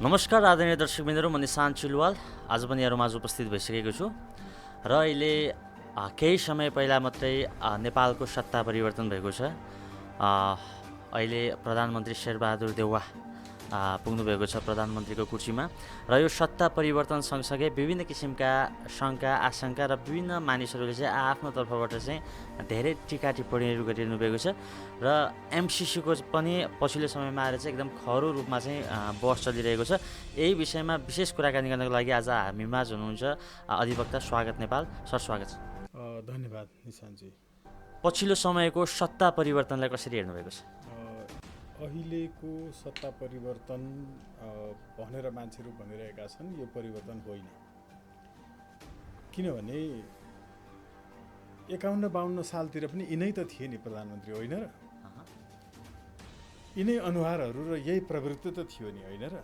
नमस्कार आदरणीय दर्शकबिन्दुहरू, म निशान्त चिलवाल आज पनि यहाँहरूमाझ उपस्थित भइसकेको छु र अहिले केही समय पहिला मात्रै नेपालको सत्ता परिवर्तन भएको छ। अहिले प्रधानमन्त्री शेरबहादुर देउवा पुग्नुभएको छ प्रधानमन्त्रीको कुर्सीमा र यो सत्ता परिवर्तन सँगसँगै विभिन्न किसिमका शङ्का आशंका र विभिन्न मानिसहरूले चाहिँ आफ्नो तर्फबाट चाहिँ धेरै टिका टिप्पणीहरू गरिरहनु भएको छ र एमसिसीको पनि पछिल्लो समयमा आएर चाहिँ एकदम खरो रूपमा चाहिँ बहस चलिरहेको छ। यही विषयमा विशेष कुराकानी गर्नको लागि आज हामीमाझ हुनुहुन्छ अधिवक्ता स्वागत नेपाल। सर, स्वागत छ। धन्यवाद निशान्तजी। पछिल्लो समयको सत्ता परिवर्तनलाई कसरी हेर्नुभएको छ? अहिलेको सत्ता परिवर्तन भनेर मान्छेहरू भनिरहेका छन्, यो परिवर्तन होइन। किनभने 51-52 सालतिर पनि यिनै त थिए नि प्रधानमन्त्री, होइन र? यिनै अनुहारहरू र यही प्रवृत्ति त थियो नि, होइन र?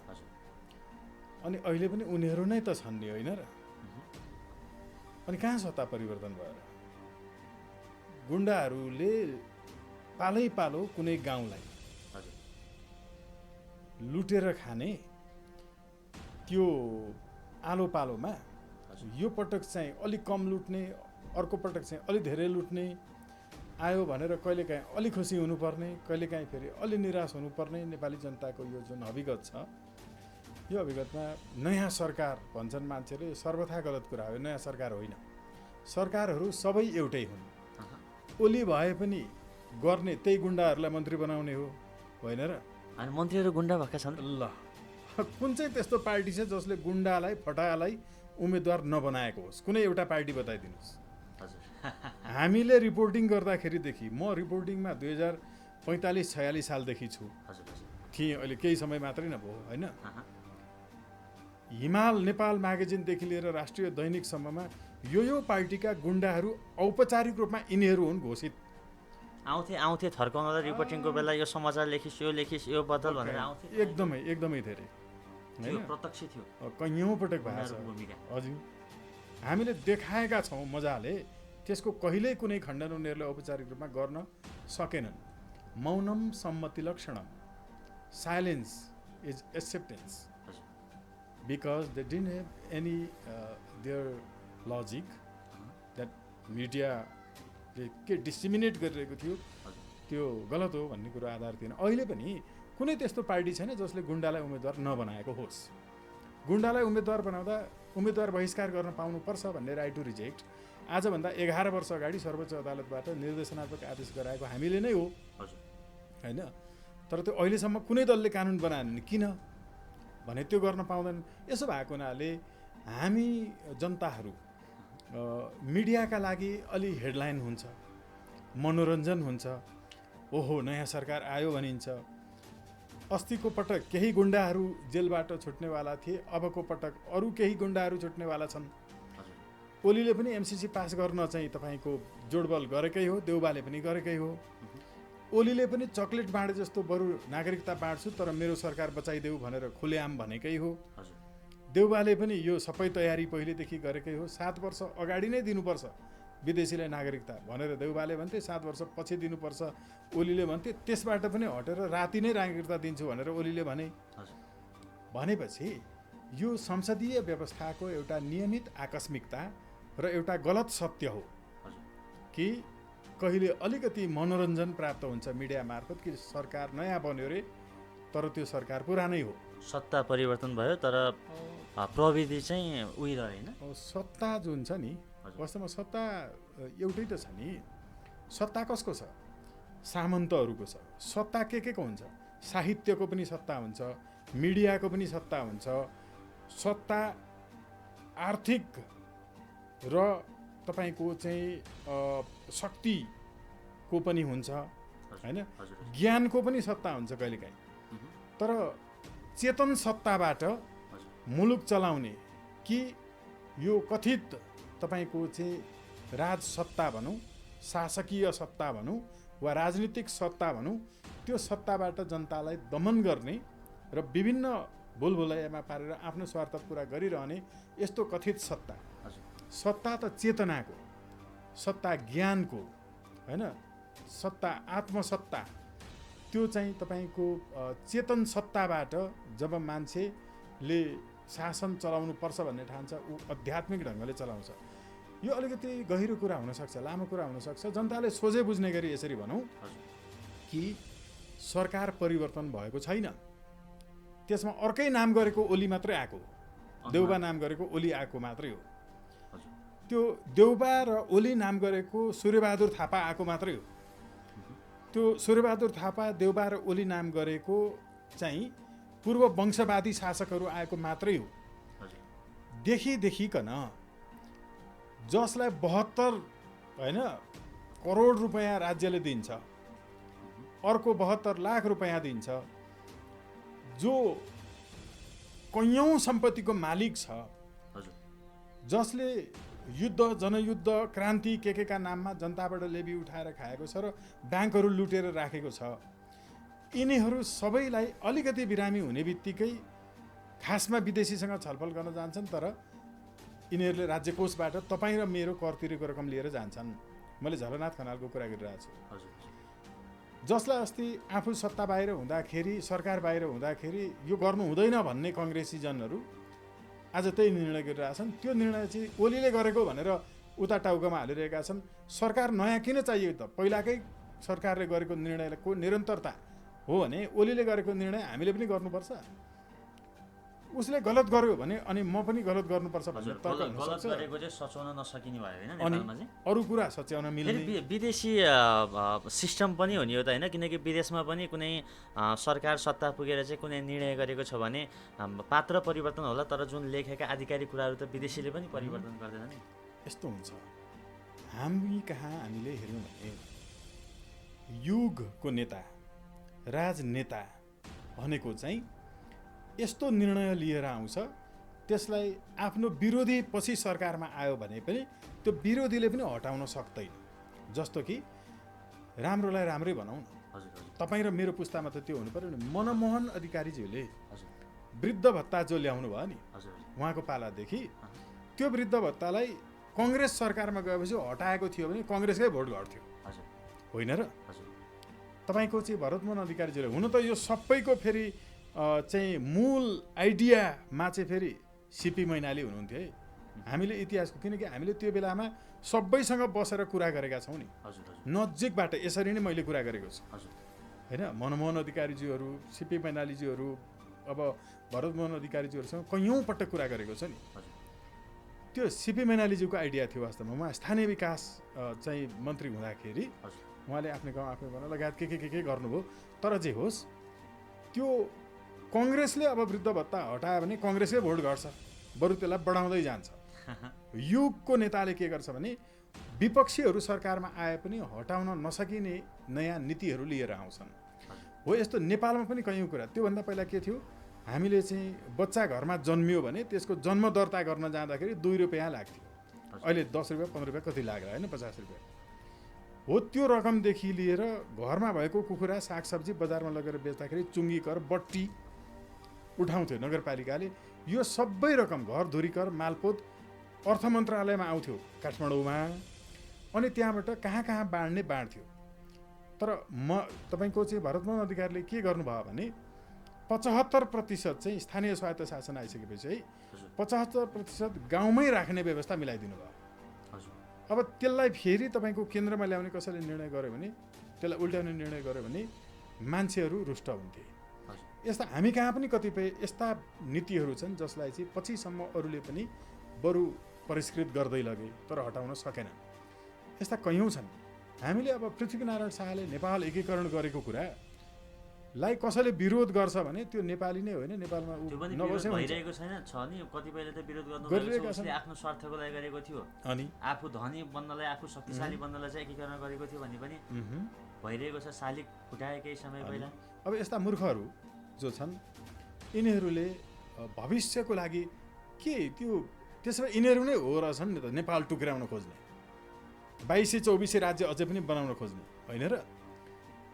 अनि अहिले पनि उनीहरू नै त छन् नि, होइन र? अनि कहाँ सत्ता परिवर्तन भयो र? गुण्डाहरूले पालै पालो कुनै गाउँलाई लुटेर खाने, त्यो आलो पालोमा यो पटक चाहिँ अलिक कम लुट्ने, अर्को पटक चाहिँ अलि धेरै लुट्ने, आयो भनेर कहिलेकाहीँ अलि खुसी हुनुपर्ने, कहिलेकाहीँ फेरि अलि निराश हुनुपर्ने नेपाली जनताको यो जुन अभिगत छ, यो अभिगतमा नयाँ सरकार भन्छन् मान्छेले, सर्वथा गलत कुरा हो। नयाँ सरकार होइन, सरकारहरू सबै एउटै हुन्। ओली भए पनि गर्ने त्यही गुण्डाहरूलाई मन्त्री बनाउने हो, होइन र? अनि मन्त्रीहरू गुण्डा भएका छन्। ल, कुन चाहिँ त्यस्तो पार्टी छ जसले गुण्डालाई फटालाई उम्मेदवार नबनाएको होस्? कुनै एउटा पार्टी बताइदिनुहोस्। हामीले रिपोर्टिङ गर्दाखेरिदेखि, म रिपोर्टिङमा 2045-46 सालदेखि छु, थिएँ। अहिले केही समय मात्रै नभयो, होइन? हिमाल नेपाल म्यागजिनदेखि लिएर राष्ट्रिय दैनिकसम्ममा यो पार्टीका गुण्डाहरू औपचारिक रूपमा यिनीहरू हुन् घोषित आउँथे थर्काउनलाई रिपोर्टिङको बेला यो समाचार लेखिस् यो बदल भनेर आउँथे। एकदमै धेरै प्रत्यक्ष थियो, कैयौँ पटक भएको छ। हजुर, हामीले देखाएका छौँ मजाले। त्यसको कहिल्यै कुनै खण्डन उनीहरूले औपचारिक रूपमा गर्न सकेनन्। मौनम सम्मति लक्षणम, silence is acceptance, because they didn't have any their logic that मिडियाले के डिसिमिनेट गरिरहेको थियो त्यो गलत हो भन्ने कुरो आधार थिएन। अहिले पनि कुनै त्यस्तो पार्टी छैन जसले गुण्डालाई उम्मेदवार नबनाएको होस्। गुण्डालाई उम्मेदवार बनाउँदा उम्मेदवार बहिष्कार गर्न पाउनुपर्छ भन्ने राइट टु रिजेक्ट आजभन्दा 11 वर्ष अगाडि सर्वोच्च अदालतबाट निर्देशनात्मक आदेश गराएको हामीले नै हो, होइन? तर त्यो अहिलेसम्म कुनै दलले कानुन बनाएन। किन भने त्यो गर्न पाउँदैन। यसो भएको हुनाले हामी जनताहरू मिडियाका लागि अलि हेडलाइन हुन्छ, मनोरञ्जन हुन्छ, ओहो नयाँ सरकार आयो भनिन्छ। अस्तिको पटक केही गुण्डाहरू जेलबाट छुट्नेवाला थिए, अबको पटक अरू केही गुण्डाहरू छुट्नेवाला छन्। ओलीले पनि एमसिसी पास गर्न चाहिँ तपाईँको जोडबल गरेकै हो, देउबाले पनि गरेकै हो। ओलीले पनि चक्लेट बाँडे जस्तो बरु नागरिकता बाँड्छु तर मेरो सरकार बचाइदेऊ भनेर खुलेआम भनेकै हो। देउबाले पनि यो सबै तयारी पहिलेदेखि गरेकै हो। 7 वर्ष अगाडि नै दिनुपर्छ विदेशीलाई नागरिकता भनेर देउबाले भन्थे, 7 वर्ष पछि दिनुपर्छ ओलीले भन्थे। त्यसबाट पनि हटेर राति नै नागरिकता दिन्छु भनेर ओलीले भनेपछि यो संसदीय व्यवस्थाको एउटा नियमित आकस्मिकता र एउटा गलत सत्य हो कि कहिले अलिकति मनोरञ्जन प्राप्त हुन्छ मिडिया मार्फत कि सरकार नयाँ बन्यो रे, तर त्यो सरकार पुरानै हो। सत्ता परिवर्तन भयो तर प्रविधि चाहिँ उही रहेन। सत्ता जुन छ नि, वास्तवमा सत्ता एउटै त छ नि। सत्ता कसको छ? सामन्तहरूको छ। सत्ता के को हुन्छ? साहित्यको पनि सत्ता हुन्छ, मिडियाको पनि सत्ता हुन्छ। सत्ता आर्थिक र तपाईँको चाहिँ शक्तिको पनि हुन्छ, होइन? ज्ञानको पनि सत्ता हुन्छ कहिलेकाहीँ। तर चेतन सत्ताबाट मुलुक चलाउने कि यो कथित तपाईँको चाहिँ राजसत्ता भनौँ, शासकीय सत्ता भनौँ वा राजनीतिक सत्ता भनौँ, त्यो सत्ताबाट जनतालाई दमन गर्ने र विभिन्न भुलभुलैयामा पारेर आफ्नो स्वार्थ पुरा गरिरहने यस्तो कथित सत्ता। सत्ता त चेतनाको, सत्ता ज्ञानको, होइन? सत्ता आत्मसत्ता, त्यो चाहिँ तपाईँको चेतन सत्ताबाट जब मान्छे ले शासन चलाउनु पर्छ भन्ने ठान्छ, ऊ आध्यात्मिक ढङ्गले चलाउँछ। यो अलिकति गहिरो कुरा हुनसक्छ, लामो कुरा हुनसक्छ। जनताले सोझै बुझ्ने गरी यसरी भनौँ कि सरकार परिवर्तन भएको छैन, त्यसमा अर्कै नाम गरेको ओली मात्रै आएको, देउबा नाम गरेको ओली आएको मात्रै हो। त्यो देउबा र ओली नाम गरेको सूर्यबहादुर थापा आएको मात्रै हो। त्यो सूर्यबहादुर थापा, देउबा र ओली नाम गरेको चाहिँ पूर्व वंशवादी शासकहरू आएको मात्रै हो। देखिकन जसलाई 72 होइन करोड रुपियाँ राज्यले दिन्छ, अर्को 72 लाख रुपियाँ दिन्छ, जो कैयौँ सम्पत्तिको मालिक छ, जसले युद्ध, जनयुद्ध, क्रान्ति के का नाममा जनताबाट लेबी उठाएर खाएको छ र ब्याङ्कहरू लुटेर राखेको छ, यिनीहरू सबैलाई अलिकति बिरामी हुने बित्तिकै खासमा विदेशीसँग छलफल गर्न जान्छन्, तर यिनीहरूले राज्य कोषबाट तपाईँ र मेरो कर तिरेको रकम लिएर जान्छन्। मैले झलनाथ खनालको कुरा गरिरहेको छु, जसलाई अस्ति आफू सत्ता बाहिर हुँदाखेरि, सरकार बाहिर हुँदाखेरि यो गर्नु हुँदैन भन्ने कङ्ग्रेसीजनहरू आज त्यही निर्णय गरिरहेछन्। त्यो निर्णय चाहिँ ओलीले गरेको भनेर उता टाउकोमा हालिरहेका छन्। सरकार नयाँ किन चाहियो त? पहिलाकै सरकारले गरेको निर्णयको निरन्तरता हो भने ओलीले गरेको निर्णय हामीले पनि गर्नुपर्छ। उसले गलत गर्यो भने अनि म पनि गलत गर्नुपर्छ भन्ने तर्क हुनसक्छ। गरेको चाहिँ सच्याउन नसकिने भयो हैन नेपालमा चाहिँ। अरू कुरा सच्याउन मिल्ने विदेशी सिस्टम पनि हो नि यो त हैन, किनकि विदेशमा पनि कुनै सरकार सत्ता पुगेर चाहिँ कुनै निर्णय गरेको छ भने पात्र परिवर्तन होला, तर जुन लेखेका आधिकारिक कुराहरू त विदेशीले पनि परिवर्तन गर्दैन नि। यस्तो हुन्छ। हामी कहाँ हामीले हेर्यौँ भने युगको नेता, राजनेता भनेको चाहिँ यस्तो निर्णय लिएर आउँछ, त्यसलाई आफ्नो विरोधी पछि सरकारमा आयो भने पनि त्यो विरोधीले पनि हटाउन सक्दैन। जस्तो कि राम्रोलाई राम्रै बनाउँ न। तपाईँ र मेरो पुस्तामा त त्यो हुनु पर्यो नि। मनमोहन अधिकारीज्यूले वृद्ध भत्ता जो ल्याउनु भयो नि उहाँको पालादेखि, त्यो वृद्ध भत्तालाई कङ्ग्रेस सरकारमा गएपछि हटाएको थियो भने कङ्ग्रेसकै भोट घट्थ्यो, होइन र? तपाईँको चाहिँ भरतमोहन अधिकारीज्यूले, हुन त यो सबैको फेरि चाहिँ मूल आइडियामा चाहिँ फेरि सिपी मैनाली हुनुहुन्थ्यो है। हामीले इतिहासको, किनकि हामीले त्यो बेलामा सबैसँग बसेर कुरा गरेका छौँ नि, नजिकबाट यसरी नै मैले कुरा गरेको छु होइन। मनमोहन अधिकारीज्यूहरू, सिपी मैनालीज्यूहरू, अब भरतमोहन अधिकारीज्यूहरूसँग कैयौँ पटक कुरा गरेको छ नि। त्यो सिपी मैनालीज्यूको आइडिया थियो वास्तवमा। उहाँ स्थानीय विकास चाहिँ मन्त्री हुँदाखेरि उहाँले आफ्नो गाउँ आफ्नो बनाउन लगायत के गर्नुभयो। तर जे होस्, त्यो कङ्ग्रेसले अब वृद्ध भत्ता हटायो भने कङ्ग्रेसकै भोट घट्छ, बरु त्यसलाई बढाउँदै जान्छ। युगको नेताले के गर्छ भने विपक्षीहरू सरकारमा आए पनि हटाउन नसकिने नयाँ नीतिहरू लिएर आउँछन्। हो, यस्तो नेपालमा पनि कैयौँ कुरा। त्योभन्दा पहिला के थियो, हामीले चाहिँ बच्चा घरमा जन्मियो भने त्यसको जन्म दर्ता गर्न जाँदाखेरि 2 रुपियाँ लाग्थ्यो। अहिले 10 रुपियाँ 15 रुपियाँ कति लाग्ला होइन, 50 रुपियाँ हो। त्यो रकमदेखि लिएर घरमा भएको कुखुरा सागसब्जी बजारमा लगेर बेच्दाखेरि चुङ्गी कर, बट्टी उठाउँथ्यो नगरपालिकाले। यो सबै रकम घरधुरी कर, मालपोत अर्थ मन्त्रालयमा आउँथ्यो काठमाडौँमा, अनि त्यहाँबाट कहाँ कहाँ बाँड्थ्यो। तर तपाईँको चाहिँ भरतमोहन अधिकारीले के गर्नुभयो भने 75% चाहिँ स्थानीय स्वायत्त शासन आइसकेपछि है 75% गाउँमै राख्ने व्यवस्था मिलाइदिनु भयो। अब त्यसलाई फेरि तपाईँको केन्द्रमा ल्याउने कसैले निर्णय गर्यो भने, त्यसलाई उल्ट्याउने निर्णय गर्यो भने मान्छेहरू रुष्ट हुन्थे। यस्ता हामी कहाँ पनि कतिपय यस्ता नीतिहरू छन् जसलाई चाहिँ पछिसम्म अरूले पनि बरु परिष्कृत गर्दै लगे तर हटाउन सकेनन्। यस्ता कैयौँ छन्। हामीले अब पृथ्वीनारायण शाहले नेपाल एकीकरण गरेको कुरालाई कसैले विरोध गर्छ भने त्यो नेपाली नै होइन, नेपालमा नबसे भइरहेको छैन छ नि। कतिपयले त विरोध गर्नुभएको छ, उसले आफ्नो स्वार्थको लागि गरेको थियो, अनि आफू धनी बन्नलाई, आफू शक्तिशाली बन्नलाई चाहिँ एकीकरण गरेको थियो भन्ने पनि भइरहेको छ। शालिग फुटाए केही समय पहिला। अब यस्ता मूर्खहरू जो छन्, यिनीहरूले भविष्यको लागि के त्यो त्यसो भए यिनीहरू नै हो रहेछन् नि त नेपाल टुक्राउन खोज्ने, 22-24 राज्य अझै पनि बनाउन खोज्ने, होइन र?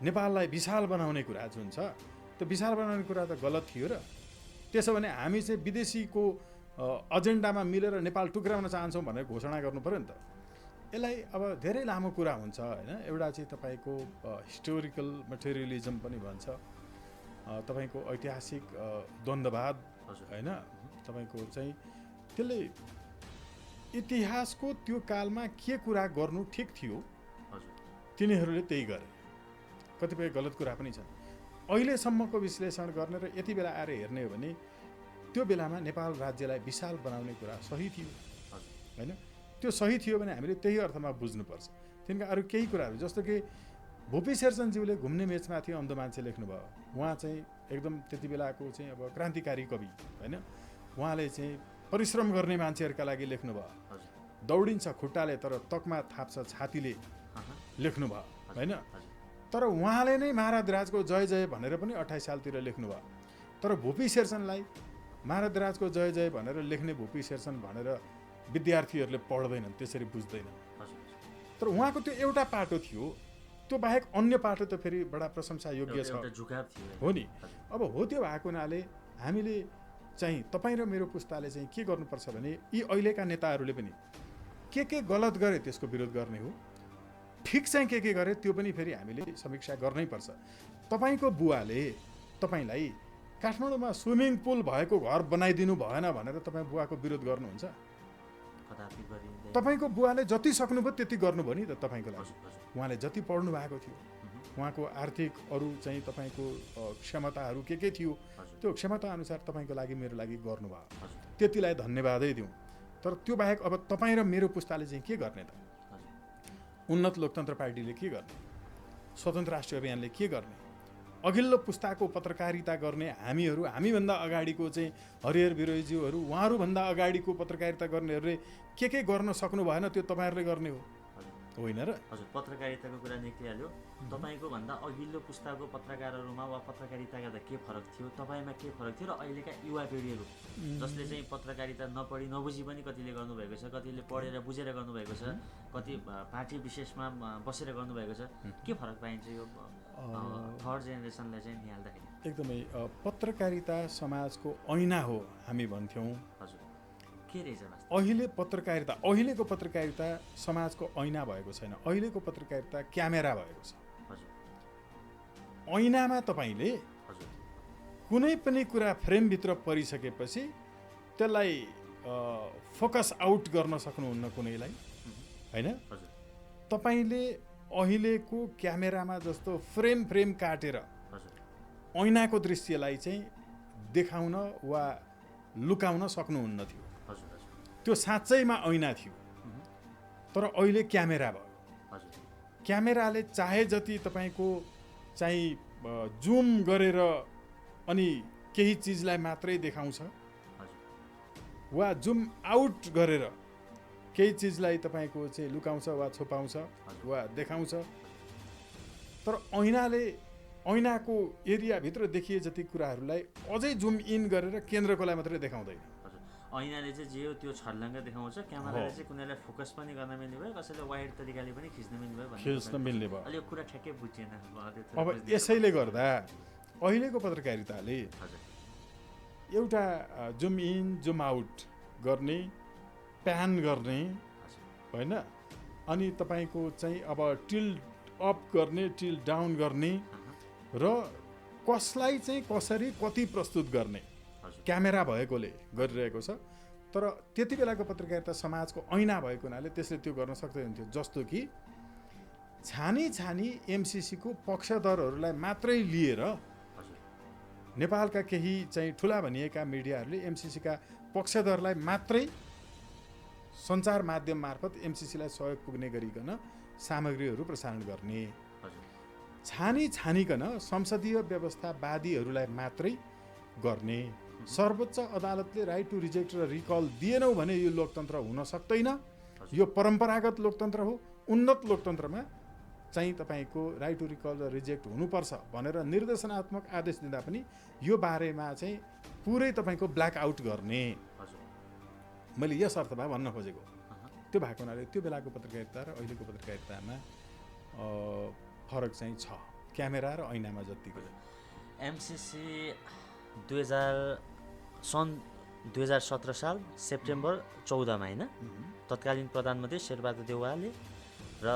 नेपाललाई विशाल बनाउने कुरा जुन छ, त्यो विशाल बनाउने कुरा त गलत थियो र। त्यसो भने हामी चाहिँ विदेशीको एजेन्डामा मिलेर नेपाल टुक्राउन चाहन्छौँ भनेर घोषणा गर्नु पऱ्यो नि त। यसलाई अब धेरै लामो कुरा हुन्छ होइन। एउटा चाहिँ तपाईँको हिस्टोरिकल मटेरियलिजम पनि भन्छ, तपाईँको ऐतिहासिक द्वन्द्ववाद होइन तपाईँको चाहिँ त्यसले इतिहासको त्यो कालमा के कुरा गर्नु ठिक थियो तिनीहरूले त्यही गरे। कतिपय गलत कुरा पनि छन्। अहिलेसम्मको विश्लेषण गर्ने र यति बेला आएर हेर्ने हो भने त्यो बेलामा नेपाल राज्यलाई विशाल बनाउने कुरा सही थियो होइन। त्यो सही थियो भने हामीले त्यही अर्थमा बुझ्नुपर्छ। तिनका अरू केही कुराहरू जस्तो कि भुपी शेरचनज्यूले घुम्ने मेचमाथि अन्ध मान्छे लेख्नुभयो। उहाँ चाहिँ एकदम त्यति बेलाको चाहिँ अब क्रान्तिकारी कवि होइन। उहाँले चाहिँ परिश्रम गर्ने मान्छेहरूका लागि लेख्नुभयो। दौडिन्छ खुट्टाले तर तकमा थाप्छ छातीले लेख्नुभयो होइन। तर उहाँले नै महाराजको जय जय भनेर पनि 28 सालतिर लेख्नुभयो। तर भुपी शेरचनलाई महाराजको जय जय भनेर लेख्ने भुपी शेरचन भनेर विद्यार्थीहरूले पढ्दैनन्, त्यसरी बुझ्दैनन्। तर उहाँको त्यो एउटा पाटो थियो, त्यो बाहेक अन्य पाटो त फेरि बडा प्रशंसा योग्य छ हो नि। अब हो त्यो भएको हुनाले हामीले चाहिँ तपाईँ र मेरो पुस्ताले चाहिँ के गर्नुपर्छ भने यी अहिलेका नेताहरूले पनि के गलत गरे त्यसको विरोध गर्ने हो, ठिक चाहिँ के गरे त्यो पनि फेरि हामीले समीक्षा गर्नै पर्छ। तपाईँको बुवाले तपाईँलाई काठमाडौँमा स्विमिङ पुल भएको घर बनाइदिनु भएन भनेर तपाईँ बुवाको विरोध गर्नुहुन्छ? तपाईँको बुवाले जति सक्नुभयो त्यति गर्नुभयो नि त तपाईँको लागि। उहाँले जति पढ्नु भएको थियो, उहाँको आर्थिक अरू चाहिँ तपाईँको क्षमताहरू के थियो, त्यो क्षमता अनुसार तपाईँको लागि मेरो लागि गर्नुभयो, त्यतिलाई धन्यवादै दिउँ। तर त्यो बाहेक अब तपाईँ र मेरो पुस्ताले चाहिँ के गर्ने त? उन्नत लोकतन्त्र पार्टीले के गर्ने? स्वतन्त्र राष्ट्रिय अभियानले के गर्ने? अघिल्लो पुस्ताको पत्रकारिता गर्ने हामीभन्दा अगाडिको चाहिँ हरिहर बिरोहीज्यूहरू, उहाँहरूभन्दा अगाडिको पत्रकारिता गर्नेहरूले के गर्न सक्नु भएन त्यो तपाईँहरूले गर्ने हो होइन र? हजुर, पत्रकारिताको कुरा निक्लिहाल्यो। तपाईँको भन्दा अघिल्लो पुस्ताको पत्रकारहरूमा वा पत्रकारिता गर्दा के फरक थियो, तपाईँमा के फरक थियो र अहिलेका युवा पिँढीहरू जसले चाहिँ पत्रकारिता नपढी नबुझी पनि कतिले गर्नुभएको छ, कतिले पढेर बुझेर गर्नुभएको छ, कति पार्टी विशेषमा बसेर गर्नुभएको छ, के फरक पाइन्छ यो थर्ड जेनेरेसनलाई चाहिँ निहाल्दाखेरि? एकदमै पत्रकारिता समाजको ऐना हो हामी भन्थ्यौँ। हजुर, के रहेछ अहिलेको पत्रकारिता समाजको ऐना भएको छैन। अहिलेको पत्रकारिता क्यामेरा भएको छ। ऐनामा तपाईँले कुनै पनि कुरा फ्रेमभित्र परिसकेपछि त्यसलाई फोकस आउट गर्न सक्नुहुन्न कुनैलाई होइन। तपाईँले अहिलेको क्यामेरामा जस्तो फ्रेम काटेर ऐनाको दृश्यलाई चाहिँ देखाउन वा लुकाउन सक्नुहुन्न थियो। त्यो साँच्चैमा ऐना थियो, तर अहिले क्यामेरा भयो। क्यामेराले चाहे जति तपाईँको चाहिँ जुम गरेर अनि केही चिजलाई मात्रै देखाउँछ वा जुम आउट गरेर केही चिजलाई तपाईँको चाहिँ लुकाउँछ वा छुपाउँछ वा देखाउँछ। तर ऐनाको एरियाभित्र देखिए जति कुराहरूलाई अझै जुम इन गरेर केन्द्रकोलाई मात्रै देखाउँदैन। ऐनाले चाहिँ जे हो त्यो छर्लङ्ग देखाउँछ, क्यामेराले चाहिँ कुनैलाई फोकस पनि गर्न मिल्ने भयो, कसैलाई वाइड तरिकाले पनि खिच्न मिल्ने भयो। अहिले कुरा ठ्याक्कै बुझिएन। अब यसैले गर्दा अहिलेको पत्रकारिताले एउटा जुम इन जुम आउट गर्ने, प्यान गर्ने होइन, अनि तपाईँको चाहिँ अब टिल्ट अप गर्ने, टिल्ट डाउन गर्ने र कसलाई चाहिँ कसरी कति प्रस्तुत गर्ने क्यामेरा भएकोले गरिरहेको छ। तर त्यति बेलाको पत्रकारिता समाजको ऐना भएको हुनाले त्यसले त्यो गर्न सक्दैन थियो। जस्तो कि छानी एमसिसीको पक्षधरहरूलाई मात्रै लिएर नेपालका केही चाहिँ ठुला भनिएका मिडियाहरूले एमसिसीका पक्षधरलाई मात्रै सञ्चार माध्यम मार्फत एमसिसीलाई सहयोग पुग्ने गरिकन सामग्रीहरू प्रसारण गर्ने, छानिकन संसदीय व्यवस्थावादीहरूलाई मात्रै गर्ने। सर्वोच्च अदालतले राइट टु रिजेक्ट र रिकल दिएनौ भने यो लोकतन्त्र हुन सक्दैन, यो परम्परागत लोकतन्त्र हो। उन्नत लोकतन्त्रमा चाहिँ तपाईँको राइट टु रिकल र रिजेक्ट हुनुपर्छ भनेर निर्देशनात्मक आदेश दिँदा पनि यो बारेमा चाहिँ पुरै तपाईँको ब्ल्याक आउट गर्ने। मैले यस अर्थमा भन्न खोजेको। त्यो भएको हुनाले त्यो बेलाको पत्रकारिता र अहिलेको पत्रकारितामा फरक चाहिँ छ, क्यामेरा र ऐनामा जतिको। एमसिसी सन् 2017 साल सेप्टेम्बर 14 होइन, तत्कालीन प्रधानमन्त्री शेरबहादुर देउवाले र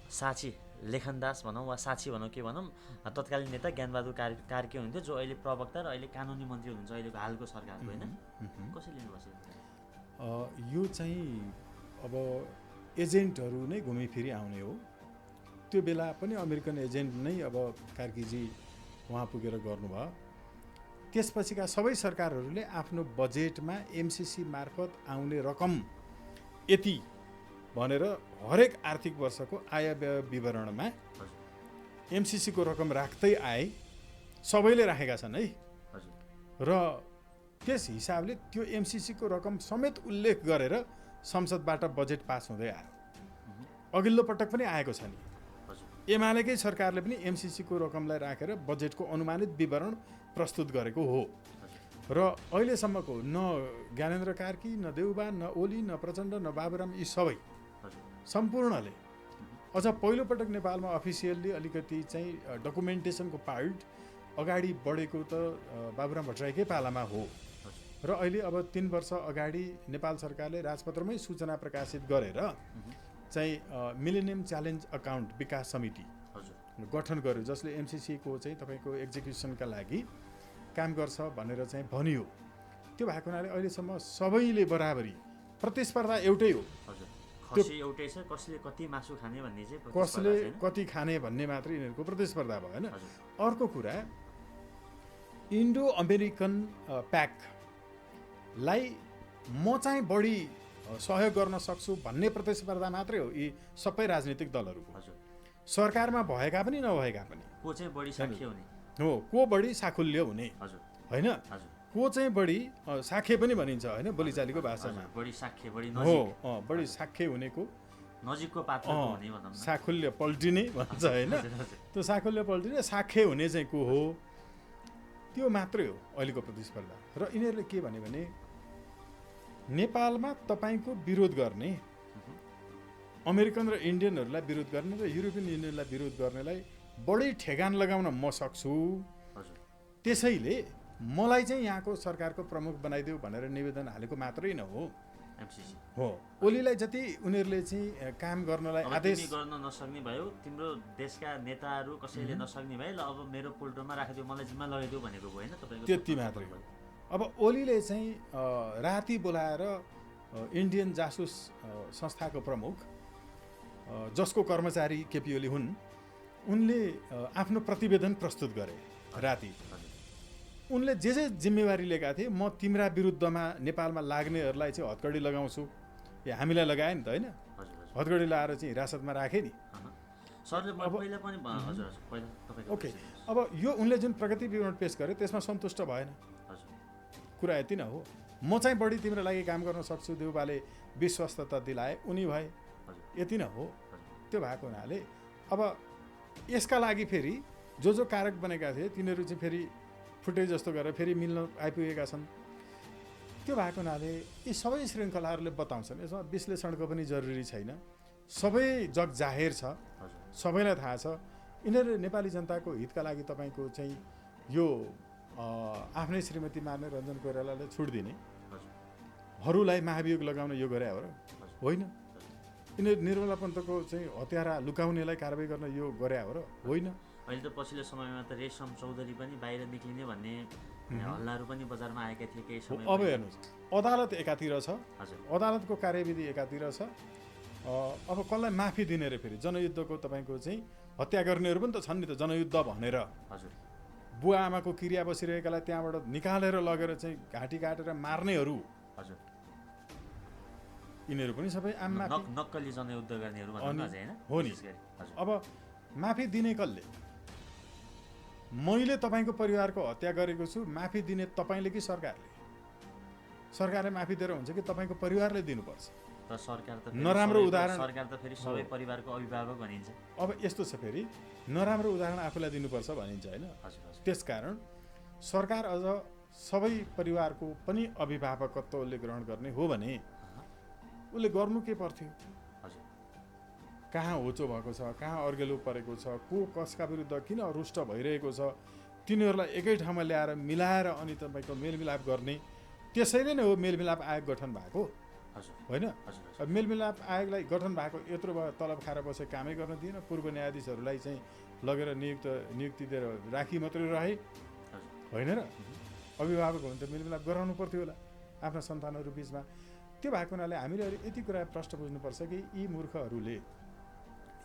साक्षी लेखनदास भनौँ वा साक्षी भनौँ के भनौँ तत्कालीन नेता ज्ञानबहादुर कार्की हुनुहुन्थ्यो जो अहिले प्रवक्ता र अहिले कानुनी मन्त्री हुनुहुन्छ अहिलेको हालको सरकारको होइन कसरी लिनुभएको यो चाहिँ अब एजेन्टहरू नै घुमिफिरी आउने हो त्यो बेला पनि अमेरिकन एजेन्ट नै अब कार्कीजी उहाँ पुगेर गर्नुभयो त्यसपछिका सबै सरकारहरूले आफ्नो बजेटमा एमसिसी मार्फत आउने रकम यति भनेर हरेक आर्थिक वर्षको आय व्यय विवरणमा एमसिसीको रकम राख्दै आए सबैले राखेका छन् है र त्यस हिसाबले त्यो एमसिसीको रकम समेत उल्लेख गरेर संसदबाट बजेट पास हुँदै आयो अघिल्लो पटक पनि आएको छ नि एमालेकै सरकारले पनि एमसिसीको रकमलाई राखेर बजेटको अनुमानित विवरण प्रस्तुत गरेको हो र अहिलेसम्मको न ज्ञानेन्द्र कार्की न देउबा न ओली न प्रचण्ड न बाबुराम यी सबै सम्पूर्णले अझ पहिलोपटक नेपालमा अफिसियल्ली अलिकति चाहिँ डकुमेन्टेसनको पार्ट अगाडि बढेको त बाबुराम भट्टराईकै पालामा हो र अहिले अब 3 वर्ष अगाडि नेपाल सरकारले राजपत्रमै सूचना प्रकाशित गरेर चाहिँ मिलेनियम च्यालेन्ज अकाउन्ट विकास समिति गठन गर्यो जसले एमसिसीको चाहिँ तपाईँको एक्जिक्युसनका लागि काम गर्छ भनेर चाहिँ भनियो त्यो भएको हुनाले अहिलेसम्म सबैले बराबरी प्रतिस्पर्धा एउटै हो एउटै छ कसले कति मासु खाने भन्ने चाहिँ कसले कति खाने भन्ने मात्रै यिनीहरूको प्रतिस्पर्धा भयो होइन अर्को कुरा इन्डो अमेरिकन प्याकलाई म चाहिँ बढी सहयोग गर्न सक्छु भन्ने प्रतिस्पर्धा मात्रै हो यी सबै राजनीतिक दलहरूको सरकारमा भएका पनि नभएका पनि को चाहिँ बढी साख्य हुने हो को बढी साखुल्य हुने होइन को चाहिँ बढी साखे पनि भनिन्छ होइन बोलीचालीको भाषामा बढी साख्य बढी हो बढी साखे हुनेको नजिकको पात्र हुने भनौँ साखुल्य पल्टिने भन्छ होइन त्यो साखुल्य पल्टिने साखे हुने चाहिँ को हो त्यो मात्रै हो अहिलेको प्रतिस्पर्धा र यिनीहरूले के भने नेपालमा तपाईँको विरोध गर्ने अमेरिकन र इन्डियनहरूलाई विरोध गर्ने र युरोपियन युनियनलाई विरोध गर्नेलाई बढी ठेगान लगाउन म सक्छु त्यसैले मलाई चाहिँ यहाँको सरकारको प्रमुख बनाइदेऊ भनेर निवेदन हालेको मात्रै न हो एमसिसी हो ओलीलाई जति उनीहरूले चाहिँ काम गर्नलाई आदेश गर्न नसक्ने भयो तिम्रो देशका नेताहरू कसैले नसक्ने भए ल अब मेरो पोल्टोमा राखिदियो मलाई जिम्मा लगाइदियो भनेको भयो होइन तपाईँको त्यति मात्रै हो अब ओलीले चाहिँ राति बोलाएर इन्डियन जासुस संस्थाको प्रमुख जसको कर्मचारी केपी ओली हुन् उनले आफ्नो प्रतिवेदन प्रस्तुत गरे राति उनले जे जिम्मेवारी लिएका थिए म तिम्रा विरुद्धमा नेपालमा लाग्नेहरूलाई चाहिँ हतकडी लगाउँछु हामीलाई लगाए नि त होइन हतकडी लगाएर चाहिँ हिरासतमा राखे नि ओके अब यो उनले जुन प्रगति विवरण पेश गरे त्यसमा सन्तुष्ट भएन कुरा यति नै हो म चाहिँ बढी तिम्रो लागि काम गर्न सक्छु देउबाले विश्वस्तता दिलाए उनी भए यति नै हो त्यो भएको हुनाले अब यसका लागि फेरि जो कारक बनेका थिए तिनीहरू चाहिँ फेरि फुटे जस्तो गरेर फेरि मिल्न आइपुगेका छन् त्यो भएको हुनाले यी सबै श्रृङ्खलाहरूले बताउँछन् यसमा विश्लेषणको पनि जरुरी छैन सबै जग जाहेर छ सबैलाई थाहा छ यिनीहरू नेपाली जनताको हितका लागि तपाईँको चाहिँ यो आफ्नै श्रीमती मार्ने रञ्जन कोइरालालाई छुट दिने हरूलाई महाभियोग लगाउन यो गरे हो र होइन यिनीहरू निर्मला पन्तको चाहिँ हत्यारा लुकाउनेलाई कारबाही गर्न यो गरे हो र होइन अहिले त पछिल्लो समयमा त रेशम चौधरी पनि बाहिर निक्लिने भन्ने हल्लाहरू पनि बजारमा आएका थिए केही समय अब हेर्नुहोस् अदालत एकातिर छ अदालतको कार्यविधि एकातिर छ अब कसलाई माफी दिने रे फेरि जनयुद्धको तपाईँको चाहिँ हत्या गर्नेहरू पनि त छन् नि त जनयुद्ध भनेर बुवा आमाको क्रिया बसिरहेकालाई त्यहाँबाट निकालेर लगेर चाहिँ घाँटी काटेर मार्नेहरू यिनीहरू पनि सबै आम नक्कली जनयुद्ध गर्नेहरू हो नि अब माफी दिने कसले मैले तपाईँको परिवारको हत्या गरेको छु माफी दिने तपाईँले कि सरकारले माफी दिएर हुन्छ कि तपाईँको परिवारले दिनुपर्छ त सरकार त नराम्रो उदाहरण सरकार त फेरि सबै परिवारको अभिभावक भनिन्छ अब यस्तो छ फेरि नराम्रो उदाहरण आफूलाई दिनुपर्छ भनिन्छ होइन त्यसकारण सरकार अझ सबै परिवारको पनि अभिभावकत्व उसले ग्रहण गर्ने हो भने उसले गर्नु के पर्थ्यो कहाँ होचो भएको छ कहाँ अर्गेलो परेको छ को कसका विरुद्ध किन रुष्ट भइरहेको छ तिनीहरूलाई एकै ठाउँमा ल्याएर मिलाएर अनि तपाईँको मेलमिलाप गर्ने त्यसैले नै हो मेलमिलाप आयोग गठन भएको हजुर होइन। हजुर अब मेलमिलाप आयोगलाई गठन भएको यत्रो भयो, तलब खाएर बसे, कामै गर्न दिएन। पूर्व न्यायाधीशहरूलाई चाहिँ लगेर नियुक्ति दिएर राखी मात्रै रहे, होइन र? अभिभावक हो भने त मेलमिलाप गराउनु पर्थ्यो होला आफ्ना सन्तानहरू बिचमा। त्यो भएको हुनाले हामीले यति कुरा प्रश्न बुझ्नुपर्छ कि यी मूर्खहरूले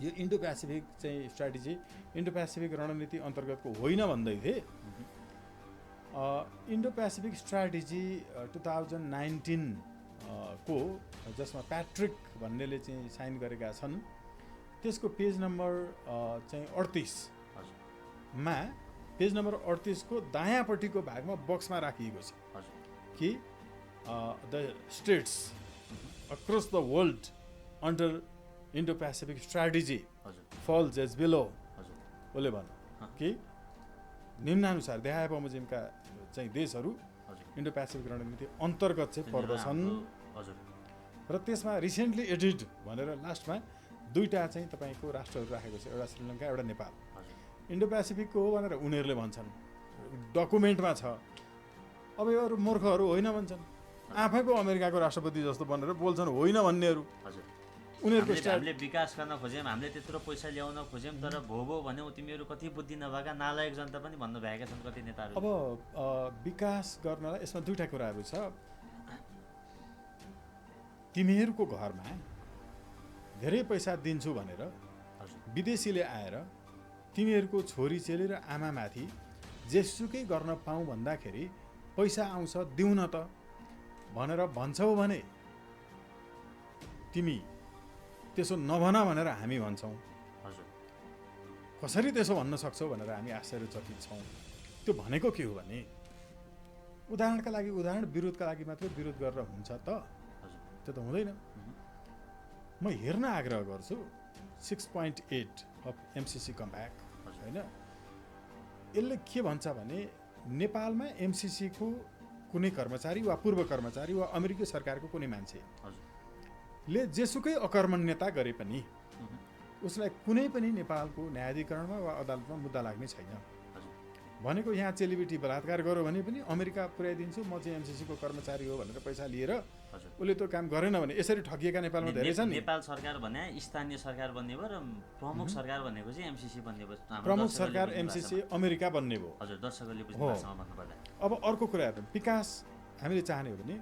यो इन्डो पेसिफिक चाहिँ स्ट्राटेजी, इन्डो पेसिफिक रणनीति अन्तर्गतको होइन भन्दै थिए। इन्डो पेसिफिक स्ट्राटेजी 2019 को जसमा प्याट्रिक भन्नेले चाहिँ साइन गरेका छन्, त्यसको पेज नम्बर चाहिँ 38 मा, पेज नम्बर 38 को दायाँपट्टिको भागमा बक्समा राखिएको छ कि the states across the world under Indo Pacific strategy falls as below. उसले भन कि निम्नानुसार देहायबमोजिमका चाहिँ देशहरू इन्डो पेसिफिक रणनीति अन्तर्गत चाहिँ पर्दछन् र त्यसमा रिसेन्टली एडिड भनेर लास्टमा दुईवटा चाहिँ तपाईँको राष्ट्रहरू राखेको छ, एउटा श्रीलङ्का, एउटा नेपाल। इन्डो पेसिफिकको हो भनेर उनीहरूले भन्छन्, डकुमेन्टमा छ। अब यो मूर्खहरू होइन भन्छन्, आफैको अमेरिकाको राष्ट्रपति जस्तो भनेर बोल्छन् होइन भन्नेहरू। उनीहरूको हामीले विकास गर्न खोज्यौँ, हामीले त्यत्रो पैसा ल्याउन खोज्यौँ, तर भो भन्यौ तिमीहरू कति बुद्धि नभएका नालायक जनता पनि भन्नु भएका छन् कति नेताहरू। अब विकास गर्नलाई यसमा दुईवटा कुराहरू छ। तिमीहरूको घरमा धेरै पैसा दिन्छु भनेर विदेशीले आएर तिमीहरूको छोरी चेली र आमामाथि जेसुकै गर्न पाऊँ भन्दाखेरि पैसा आउँछ दिउँ न त भनेर भन्छौ भने तिमी त्यसो नभन भनेर हामी भन्छौँ। कसरी त्यसो भन्न सक्छौ भनेर हामी आश्चर्यचकित छौँ। त्यो भनेको के हो भने उदाहरणका लागि उदाहरण, विरोधका लागि मात्रै विरोध गरेर हुन्छ त? त्यो त हुँदैन। म हेर्न आग्रह गर्छु 6.8 अफ एमसिसी कम्प्याक्ट, होइन? यसले के भन्छ भने नेपालमा एमसिसीको कुनै कर्मचारी वा पूर्व कर्मचारी वा अमेरिकी सरकारको कुनै मान्छेले जेसुकै अकर्मण्यता गरे पनि उसलाई कुनै पनि नेपालको न्यायाधिकरणमा वा अदालतमा मुद्दा लाग्ने छैन। भनेको यहाँ चेलीबेटी बलात्कार गर्यो भने पनि अमेरिका पुर्याइदिन्छु, म चाहिँ एमसिसीको कर्मचारी हो भनेर पैसा लिएर उसले त्यो काम गरेन भने यसरी ठगिएका नेपालमा धेरै छन्। नेपाल सरकार भने स्थानीय सरकार बन्ने भयो र प्रमुख सरकार भनेको चाहिँ एमसिसी बन्ने भयो। प्रमुख सरकार एमसिसी अमेरिका बन्ने भयो। हजुर, दर्शकहरूले बुझ्ने भाषामा भन्नुपर्दा। अब अर्को कुरा हेर्नु, विकास हामीले चाहने हो भने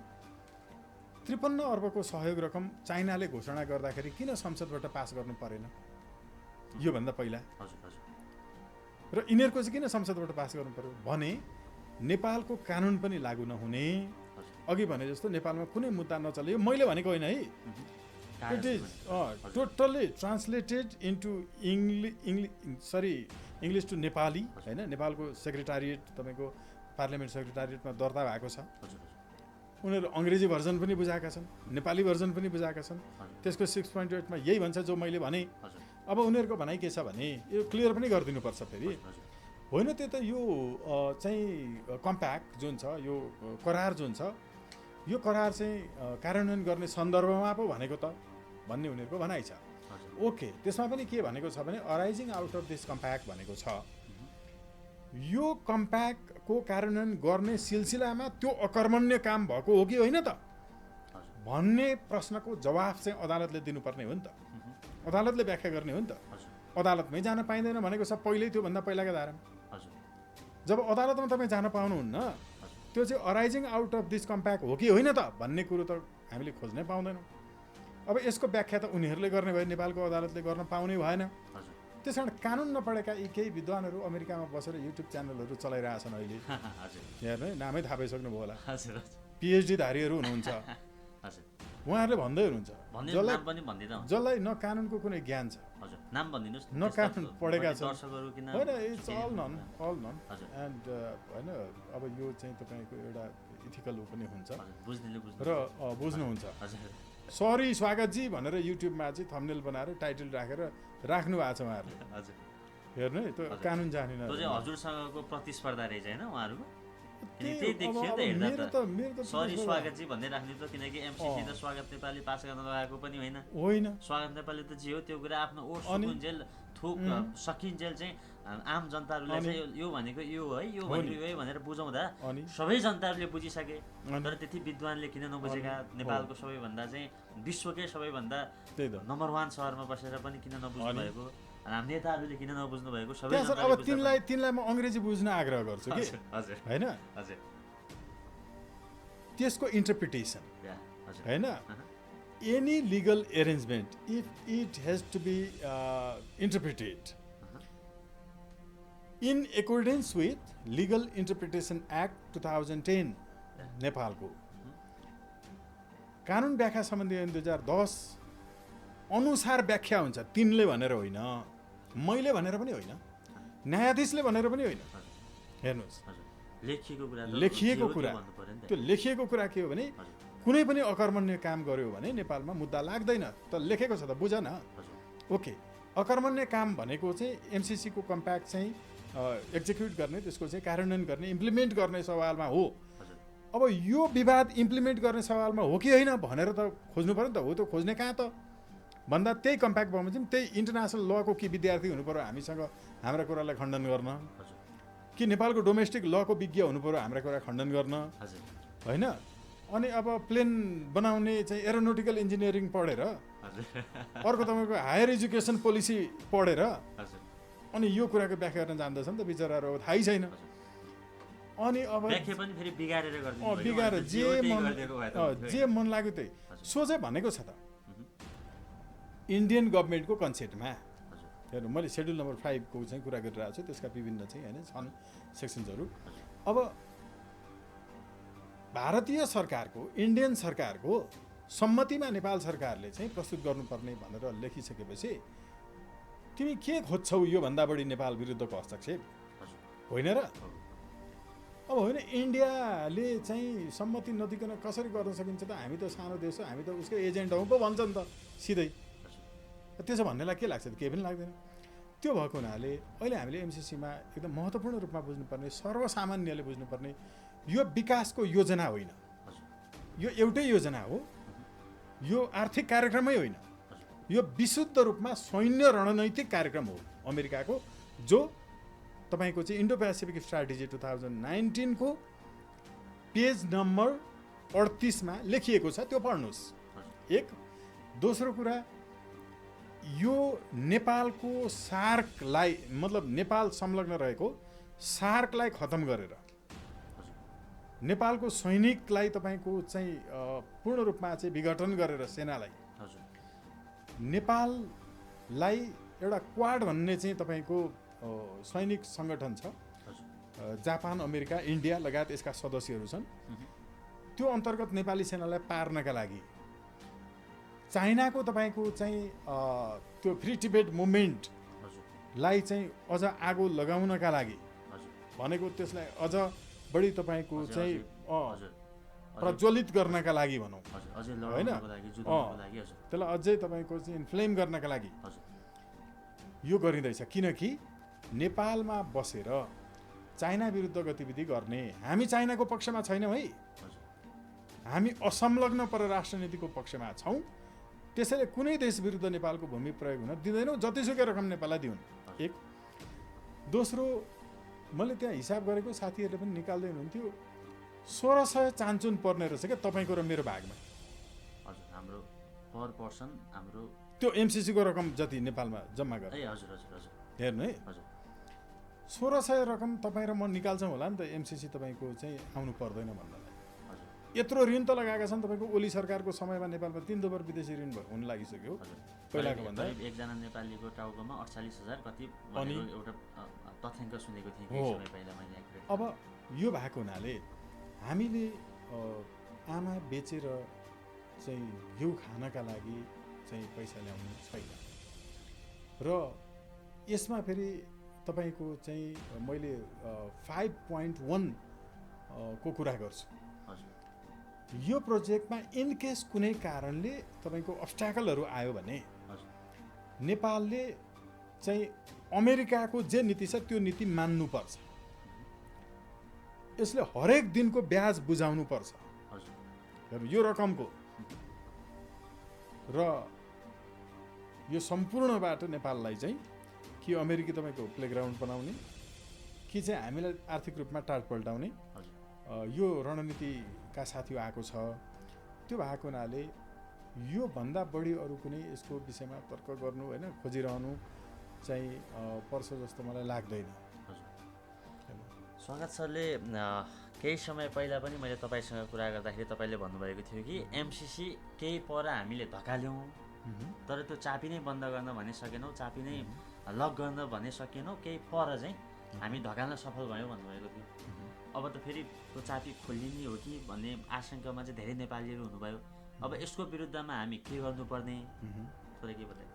53 अर्बको सहयोग रकम चाइनाले घोषणा गर्दाखेरि किन संसदबाट पास गर्नु परेन योभन्दा पहिला? र यिनीहरूको चाहिँ किन संसदबाट पास गर्नु पर्यो भने नेपालको कानुन पनि लागू नहुने, अघि भने जस्तो नेपालमा कुनै मुद्दा नचल्यो। मैले भनेको होइन है, it is totally translated into English to Nepali, होइन? नेपालको सेक्रेटारिएट, तपाईँको पार्लियामेन्ट सेक्रेटारिएटमा दर्ता भएको छ। उनीहरू अङ्ग्रेजी भर्जन पनि बुझाएका छन्, नेपाली भर्जन पनि बुझाएका छन्। त्यसको 6.8 मा यही भन्छ जो मैले भने। अब उनीहरूको भनाइ के छ भने यो क्लियर पनि गरिदिनुपर्छ फेरि, होइन? त्यो त यो चाहिँ कम्प्याक्ट जुन छ, यो करार जुन छ, यो करार चाहिँ कार्यान्वयन गर्ने सन्दर्भमा पो भनेको त भन्ने उनीहरूको भनाइ छ। ओके, त्यसमा पनि के भनेको छ भने अराइजिङ आउट अफ दिस कम्प्याक्ट भनेको छ। यो कम्प्याक्टको कार्यान्वयन गर्ने सिलसिलामा त्यो अकर्मण्य काम भएको हो कि होइन त भन्ने प्रश्नको जवाफ चाहिँ अदालतले दिनुपर्ने हो नि त। अदालतले व्याख्या गर्ने हो नि त। अदालतमै जान पाइँदैन भनेको छ पहिल्यै, त्योभन्दा पहिलाका धारामा। जब अदालतमा तपाईँ जान पाउनुहुन्न, त्यो चाहिँ अराइजिङ आउट अफ दिस कम्प्याक्ट हो कि होइन त भन्ने कुरो त हामीले खोज्नै पाउँदैनौँ। अब यसको व्याख्या त उनीहरूले गर्ने भयो, नेपालको अदालतले गर्न पाउनै भएन। त्यस कारण कानुन नपढेका यी केही विद्वानहरू अमेरिकामा बसेर युट्युब च्यानलहरू चलाइरहेछन् अहिले। हेर्नु, नामै थाहा पाइसक्नु भयो होला, पिएचडी धारीहरू हुनुहुन्छ, उहाँहरूले भन्दै हुनुहुन्छ जसलाई न कानुनको कुनै ज्ञान छ, न कानुन पढेका छन्, होइन? इट्स अल नन एन्ड होइन? अब यो चाहिँ तपाईँको एउटा इथिकल पनि हुन्छ र बुझ्नुहुन्छ। सरी स्वागतजी भनेर युट्युबमा चाहिँ थम्बनेल बनाएर टाइटल राखेर राख्नु भएको छ उहाँहरूले। हेर्नु है, त्यो कानुन जानेन। हजुरसँगको प्रतिस्पर्धा रहेछ होइन उहाँहरूको? त्यही देखियो त हेर्दा त मेरो त सरी स्वागतजी भन्दै राख्ने त, किनकि एमसिसी त स्वागत नेपाली पास गर्न लगाएको पनि होइन। होइन स्वागत नेपाली त जे हो त्यो कुरा आफ्नो ओठ सुकुन्जेल थुक सकिन्जेल चाहिँ आम जनताहरूले चाहिँ यो भनेको यो है, यो भनेको यो है भनेर बुझाउँदा सबै जनताहरूले बुझिसके। तर त्यति विद्वानले किन नबुझेका, नेपालको सबैभन्दा चाहिँ विश्वकै सबैभन्दा नम्बर 1 सहरमा बसेर पनि किन नबुझ्नु भएको, नेताहरूले किन नबुझ्नु भएको, सबै अब तिनलाई म अङ्ग्रेजी बुझ्न आग्रह गर्छु कि हजुर हैन, हजुर त्यसको इन्टरप्रिटेसन हजुर हैन। Any legal arrangement if it has to be interpreted in accordance with legal interpretation act 2010 नेपालको कानुन व्याख्या सम्बन्धी ऐन 2010 अनुसार व्याख्या हुन्छ। तिनले भनेर होइन, मैले भनेर पनि होइन, न्यायाधीशले भनेर पनि होइन। हेर्नुहोस्, लेखिएको कुरा त्यो लेखिएको कुरा के हो भने कुनै पनि अकर्मण्य काम गर्यो भने नेपालमा मुद्दा लाग्दैन। त लेखेको छ त बुझ न। ओके, अकर्मण्य काम भनेको चाहिँ एमसिसीको कम्प्याक्ट चाहिँ एक्जिक्युट गर्ने, त्यसको चाहिँ कार्यान्वयन गर्ने, इम्प्लिमेन्ट गर्ने सवालमा हो। अब यो विवाद इम्प्लिमेन्ट गर्ने सवालमा हो कि होइन भनेर त खोज्नु पऱ्यो नि त। हो त खोज्ने कहाँ त भन्दा त्यही कम्प्याक्ट भयो भने चाहिँ त्यही इन्टरनेसनल लको कि विद्यार्थी हुनु पऱ्यो हामीसँग हाम्रा कुरालाई खण्डन गर्न, कि नेपालको डोमेस्टिक लको विज्ञ हुनु पऱ्यो हाम्रा कुरा खण्डन गर्न होइन। अनि अब प्लेन बनाउने चाहिँ एरोनोटिकल इन्जिनियरिङ पढेर, अर्को तपाईँको हायर एजुकेसन पोलिसी पढेर अनि यो कुराको व्याख्या गर्न जान्दछ नि त बिचराहरू, अब थाहै छैन। अनि अब बिगारेर जे मन लाग्यो त्यही सोझै भनेको छ त इन्डियन गभर्मेन्टको कन्सेप्टमा। हेर्नु, मैले सेड्युल नम्बर 5 को चाहिँ कुरा गरिरहेको छु, त्यसका विभिन्न चाहिँ होइन छन् सेक्सन्सहरू। अब भारतीय सरकारको, इन्डियन सरकारको सम्मतिमा नेपाल सरकारले चाहिँ प्रस्तुत गर्नुपर्ने भनेर लेखिसकेपछि तिमी के खोज्छौ योभन्दा बढी नेपाल विरुद्धको हस्तक्षेप होइन र? अब होइन, इन्डियाले चाहिँ सम्मति नदिकन कसरी गर्न सकिन्छ त? हामी त सानो देश हो, हामी त उसको एजेन्ट हौँ पो भन्छ नि त सिधै। त्यसो भन्नेलाई के लाग्छ त? केही पनि लाग्दैन। त्यो भएको हुनाले अहिले हामीले एमसिसीमा एकदम महत्त्वपूर्ण रूपमा बुझ्नुपर्ने, सर्वसामान्यले बुझ्नुपर्ने, यो विकासको योजना होइन, यो एउटै योजना हो। यो आर्थिक कार्यक्रमै होइन, यो विशुद्ध रूपमा सैन्य रणनैतिक कार्यक्रम हो अमेरिकाको, जो तपाईँको चाहिँ इन्डो पेसिफिक स्ट्राटेजी 2019 को पेज नम्बर 38 मा लेखिएको छ। त्यो पढ्नुहोस्। एक। दोस्रो कुरा, यो नेपालको सार्कलाई, मतलब नेपाल संलग्न रहेको सार्कलाई खतम गरेर नेपालको सैनिकलाई तपाईँको चाहिँ पूर्ण रूपमा चाहिँ विघटन गरेर सेनालाई, नेपाललाई एउटा क्वाड भन्ने चाहिँ तपाईँको सैनिक सङ्गठन छ, जापान, अमेरिका, इन्डिया लगायत यसका सदस्यहरू छन्। त्यो अन्तर्गत नेपाली सेनालाई पार्नका लागि चाइनाको तपाईँको चाहिँ त्यो फ्री टिबेट मुभमेन्टलाई चाहिँ अझ आगो लगाउनका लागि भनेको, त्यसलाई अझ बढी तपाईँको चाहिँ प्रज्वलित गर्नका लागि भनौँ होइन, त्यसलाई अझै तपाईँको चाहिँ इन्फ्लेम गर्नका लागि यो गरिँदैछ। किनकि नेपालमा बसेर चाइना विरुद्ध गतिविधि गर्ने, हामी चाइनाको पक्षमा छैनौँ है, हामी असंलग्न परराष्ट्र नीतिको पक्षमा छौँ। त्यसैले कुनै देश विरुद्ध नेपालको भूमि प्रयोग हुन दिँदैनौँ, जतिसुकै रकम नेपाललाई दिउन्। एक। दोस्रो, मैले त्यहाँ हिसाब गरेको, साथीहरूले पनि निकाल्दै हुनुहुन्थ्यो, 1600 चान्चुन पर्ने रहेछ क्या तपाईँको र मेरो भागमा। हजुर, हाम्रो पर पर्सन हाम्रो त्यो एमसिसीको रकम जति नेपालमा जम्मा गरेर। हजुर हजुर हजुर, हेर्नु है, 1600 रकम तपाईँ र म निकाल्छौँ होला नि त एमसिसी तपाईँको चाहिँ आउनु पर्दैन भन्नलाई। यत्रो ऋण त लगाएका छन् तपाईँको ओली सरकारको समयमा नेपालमा 3 दोबर विदेशी ऋण हुन लागिसक्यो पहिलाको भन्दा। एकजना नेपालीको टाउकोमा 48,000 कति भनेको एउटा तथ्याङ्क सुनेको थिएँ केही समय पहिला मैले। अब यो भएको हुनाले हामीले आमा बेचेर चाहिँ घिउ खानका लागि चाहिँ पैसा ल्याउनु छैन। र यसमा फेरि तपाईँको चाहिँ मैले 5.1 को कुरा गर्छु। यो प्रोजेक्टमा इनकेस कुनै कारणले तपाईँको अब्स्ट्याकलहरू आयो भने नेपालले चाहिँ अमेरिकाको जे नीति छ त्यो नीति मान्नुपर्छ। यसले हरेक दिनको ब्याज बुझाउनु पर्छ। हजुर हेर्नु यो रकमको र यो सम्पूर्णबाट नेपाललाई चाहिँ कि अमेरिकी तपाईँको प्लेग्राउन्ड बनाउने कि चाहिँ हामीलाई आर्थिक रूपमा टाढ पल्टाउने यो रणनीतिका साथी आएको छ। त्यो भएको हुनाले यो भन्दा बढी अरू कुनै यसको विषयमा तर्क गर्नु होइन खोजिरहनु चाहिँ पर्छ जस्तो मलाई लाग्दैन। स्वागत सरले केही समय पहिला पनि मैले तपाईँसँग कुरा गर्दाखेरि तपाईँले भन्नुभएको थियो कि एमसिसी केही पर हामीले धकाल्यौँ तर त्यो चापी नै बन्द गर्न भने सकेनौँ, चापी नै लक गर्न भने सकेनौँ, केही पर चाहिँ हामी धकाल्न सफल भयौँ भन्नुभएको थियो। अब त फेरि त्यो चापी खोलिने हो कि भन्ने आशंकामा चाहिँ धेरै नेपालीहरू हुनुभयो। अब यसको विरुद्धमा हामी के गर्नुपर्ने थोरै के बताए?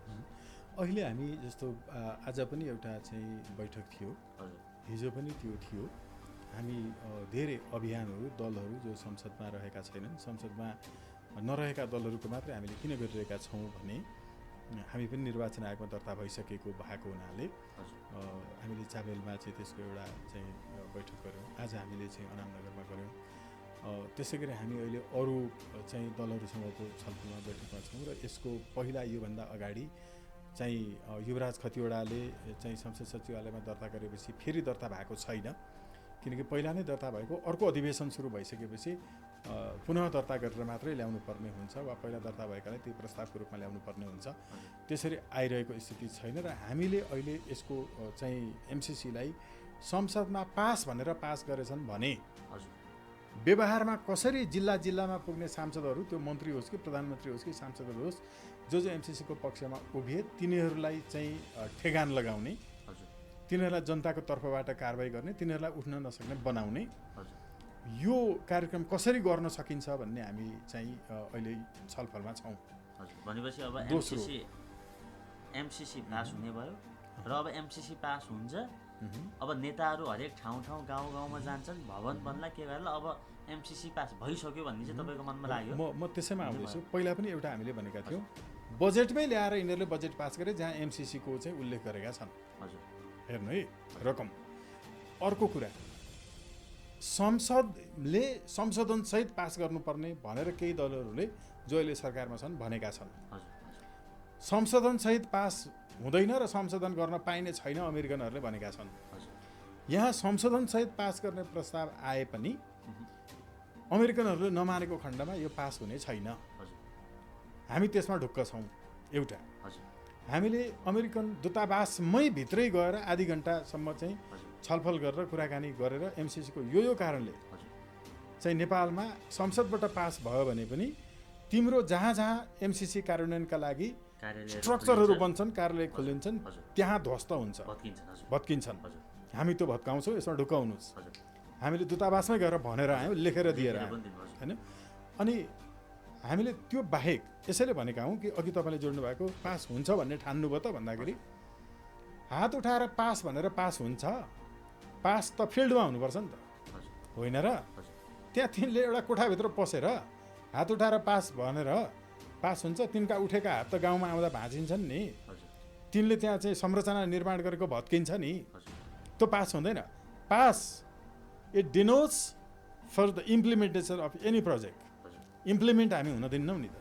अहिले हामी जस्तो आज पनि एउटा चाहिँ बैठक थियो, हिजो पनि त्यो थियो। हामी धेरै अभियानहरू दलहरू जो संसदमा रहेका छैनन्, संसदमा नरहेका दलहरूको मात्रै हामीले किन गरिरहेका छौँ भने हामी पनि निर्वाचन आयोगमा दर्ता भइसकेको भएको हुनाले हामीले चाबेलमा चाहिँ त्यसको एउटा चाहिँ बैठक गऱ्यौँ। आज हामीले चाहिँ अनामनगरमा गऱ्यौँ। त्यसै गरी हामी अहिले अरू चाहिँ दलहरूसँगको छलफलमा बैठकमा छौँ र यसको पहिला योभन्दा अगाडि चाहिँ युवराज खतिवडाले चाहिँ संसद सचिवालयमा दर्ता गरेपछि फेरि दर्ता भएको छैन, किनकि पहिला नै दर्ता भएको अर्को अधिवेशन सुरु भइसकेपछि पुनः दर्ता गरेर मात्रै ल्याउनु पर्ने हुन्छ वा पहिला दर्ता भएकालाई त्यो प्रस्तावको रूपमा ल्याउनु पर्ने हुन्छ। त्यसरी आइरहेको स्थिति छैन र हामीले अहिले यसको चाहिँ एमसिसीलाई संसदमा पास भनेर पास गरेछन् भने व्यवहारमा कसरी जिल्ला जिल्लामा पुग्ने सांसदहरू, त्यो मन्त्री होस् कि प्रधानमन्त्री होस् कि सांसदहरू होस्, जो एमसिसीको पक्षमा उभिए तिनीहरूलाई चाहिँ ठेगान लगाउने, तिनीहरूलाई जनताको तर्फबाट कारबाही गर्ने, तिनीहरूलाई उठ्न नसक्ने बनाउने, यो कार्यक्रम कसरी गर्न सकिन्छ भन्ने हामी चाहिँ अहिले छलफलमा छौँ। भनेपछि अब एमसिसी पास हुने भयो र अब एमसिसी पास हुन्छ, अब नेताहरू हरेक ठाउँ गाउँ गाउँमा जान्छन्, भवन बन्ला के गर्ला, अब एमसिसी पास भइसक्यो भन्ने चाहिँ तपाईँको मनमा लाग्यो? म त्यसैमा आउँदैछु। पहिला पनि एउटा हामीले भनेका थियौँ बजेटमै ल्याएर यिनीहरूले बजेट पास गरे जहाँ एमसिसीको चाहिँ उल्लेख गरेका छन्। हजुर हेर्नु है रकम। अर्को कुरा, संसदले संशोधनसहित पास गर्नुपर्ने भनेर केही दलहरूले जो अहिले सरकारमा छन् भनेका छन्। संशोधनसहित पास हुँदैन र संशोधन गर्न पाइने छैन अमेरिकनहरूले भनेका छन्। यहाँ संशोधनसहित पास गर्ने प्रस्ताव आए पनि अमेरिकनहरूले नमानेको खण्डमा यो पास हुने छैन। हामी त्यसमा ढुक्क छौँ। एउटा हामीले अमेरिकन दूतावासमै भित्रै गएर आधी घन्टासम्म चाहिँ छलफल गरेर कुराकानी गरेर एमसिसीको यो कारणले चाहिँ नेपालमा संसदबाट पास भयो भने पनि तिम्रो जहाँ जहाँ एमसिसी कार्यान्वयनका लागि स्ट्रक्चरहरू बन्छन्, कार्यालय खोलिन्छन्, त्यहाँ ध्वस्त हुन्छ, भत्किन्छन्। हामी त्यो भत्काउँछौँ, यसमा ढुक्क हुनुहोस्। हामीले दूतावासमै गएर भनेर आयौँ, लेखेर दिएर आयौँ होइन। अनि हामीले त्यो बाहेक यसैले भनेका हौँ कि अघि तपाईँले जोड्नु भएको पास हुन्छ भन्ने ठान्नुभयो त भन्दाखेरि हात उठाएर पास भनेर पास हुन्छ, पास त फिल्डमा हुनुपर्छ नि त, होइन र? त्यहाँ तिनले एउटा कोठाभित्र पसेर हात उठाएर पास भनेर पास हुन्छ, तिनका उठेका हात त गाउँमा आउँदा भाँचिन्छन् नि, तिनले त्यहाँ चाहिँ संरचना निर्माण गरेको भत्किन्छ नि, त्यो पास हुँदैन। Pass it denotes for the implementation of any project. Implement हामी हुन दिन्नौँ नि त।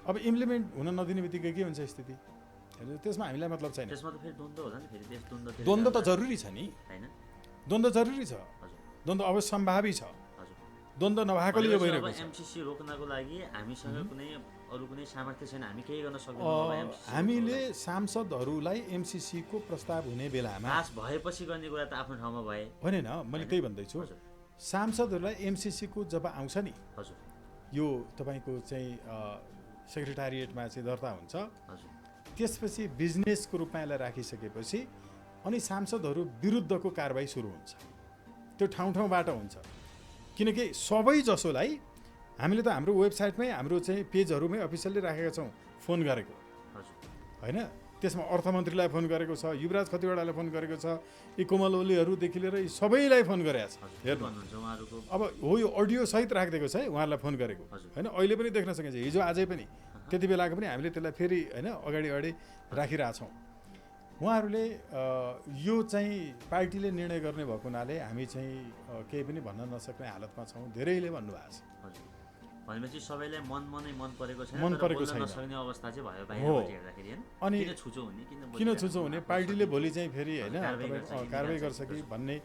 अब इम्प्लिमेन्ट हुन नदिने बित्तिकै के हुन्छ स्थिति? त्यसमा हामीलाई मतलब छैन। द्वन्द्व त जरुरी छ नि, द्वन्द्व जरुरी छ, द्वन्द्व अवश्य सम्भावी छ, द्वन्द्व नभएकोले यो भइरहेको छ। एमसिसी रोक्नको लागि हामीसँग कुनै सामर्थ्य छैन, हामी केही गर्न सक्दैनौँ। हामीले सांसदहरूलाई एमसिसीको प्रस्ताव हुने बेलामा पास भएपछि गर्ने कुरा त आफ्नो ठाउँमा भए होइन न, मैले त्यही भन्दैछु। सांसदहरूलाई एमसिसीको जब आउँछ नि, यो तपाईँको चाहिँ सेक्रेटारिएटमा चाहिँ दर्ता हुन्छ, त्यसपछि बिजनेसको रूपमा यसलाई राखिसकेपछि अनि सांसदहरू विरुद्धको कारबाही सुरु हुन्छ। त्यो ठाउँ ठाउँबाट हुन्छ, किनकि सबै जसोलाई हामीले त हाम्रो वेबसाइटमै हाम्रो चाहिँ पेजहरूमै अफिसियल्ली राखेका छौँ फोन गरेको होइन। त्यसमा अर्थमन्त्रीलाई फोन गरेको छ, युवराज खतिवडालाई फोन गरेको छ, यी कोमल ओलीहरूदेखि लिएर यी सबैलाई फोन गरेको छ। हेर्नु अब हो यो अडियो सहित राखिदिएको छ है, उहाँहरूलाई फोन गरेको होइन। अहिले पनि देख्न सकिन्छ, हिजो आजै पनि त्यति बेलाको पनि हामीले त्यसलाई फेरि होइन अगाडि राखिरहेछौँ। उहाँहरूले यो चाहिँ पार्टीले निर्णय गर्ने भएको हुनाले हामी चाहिँ केही पनि भन्न नसक्ने हालतमा छौँ धेरैले भन्नुभएको छ। हजुर भनेपछि सबैलाई मनै मन परेको छैन, मन तर परेको बोल्न छैन। नसक्ने अवस्था चाहिँ भयो हो। बाहिरबाट हेर्दाखेरि हैन। अनि किन छुचो हुने, किन छुचो हुने, पार्टीले भोलि चाहिँ फेरि होइन कारबाही गर्छ कि भन्ने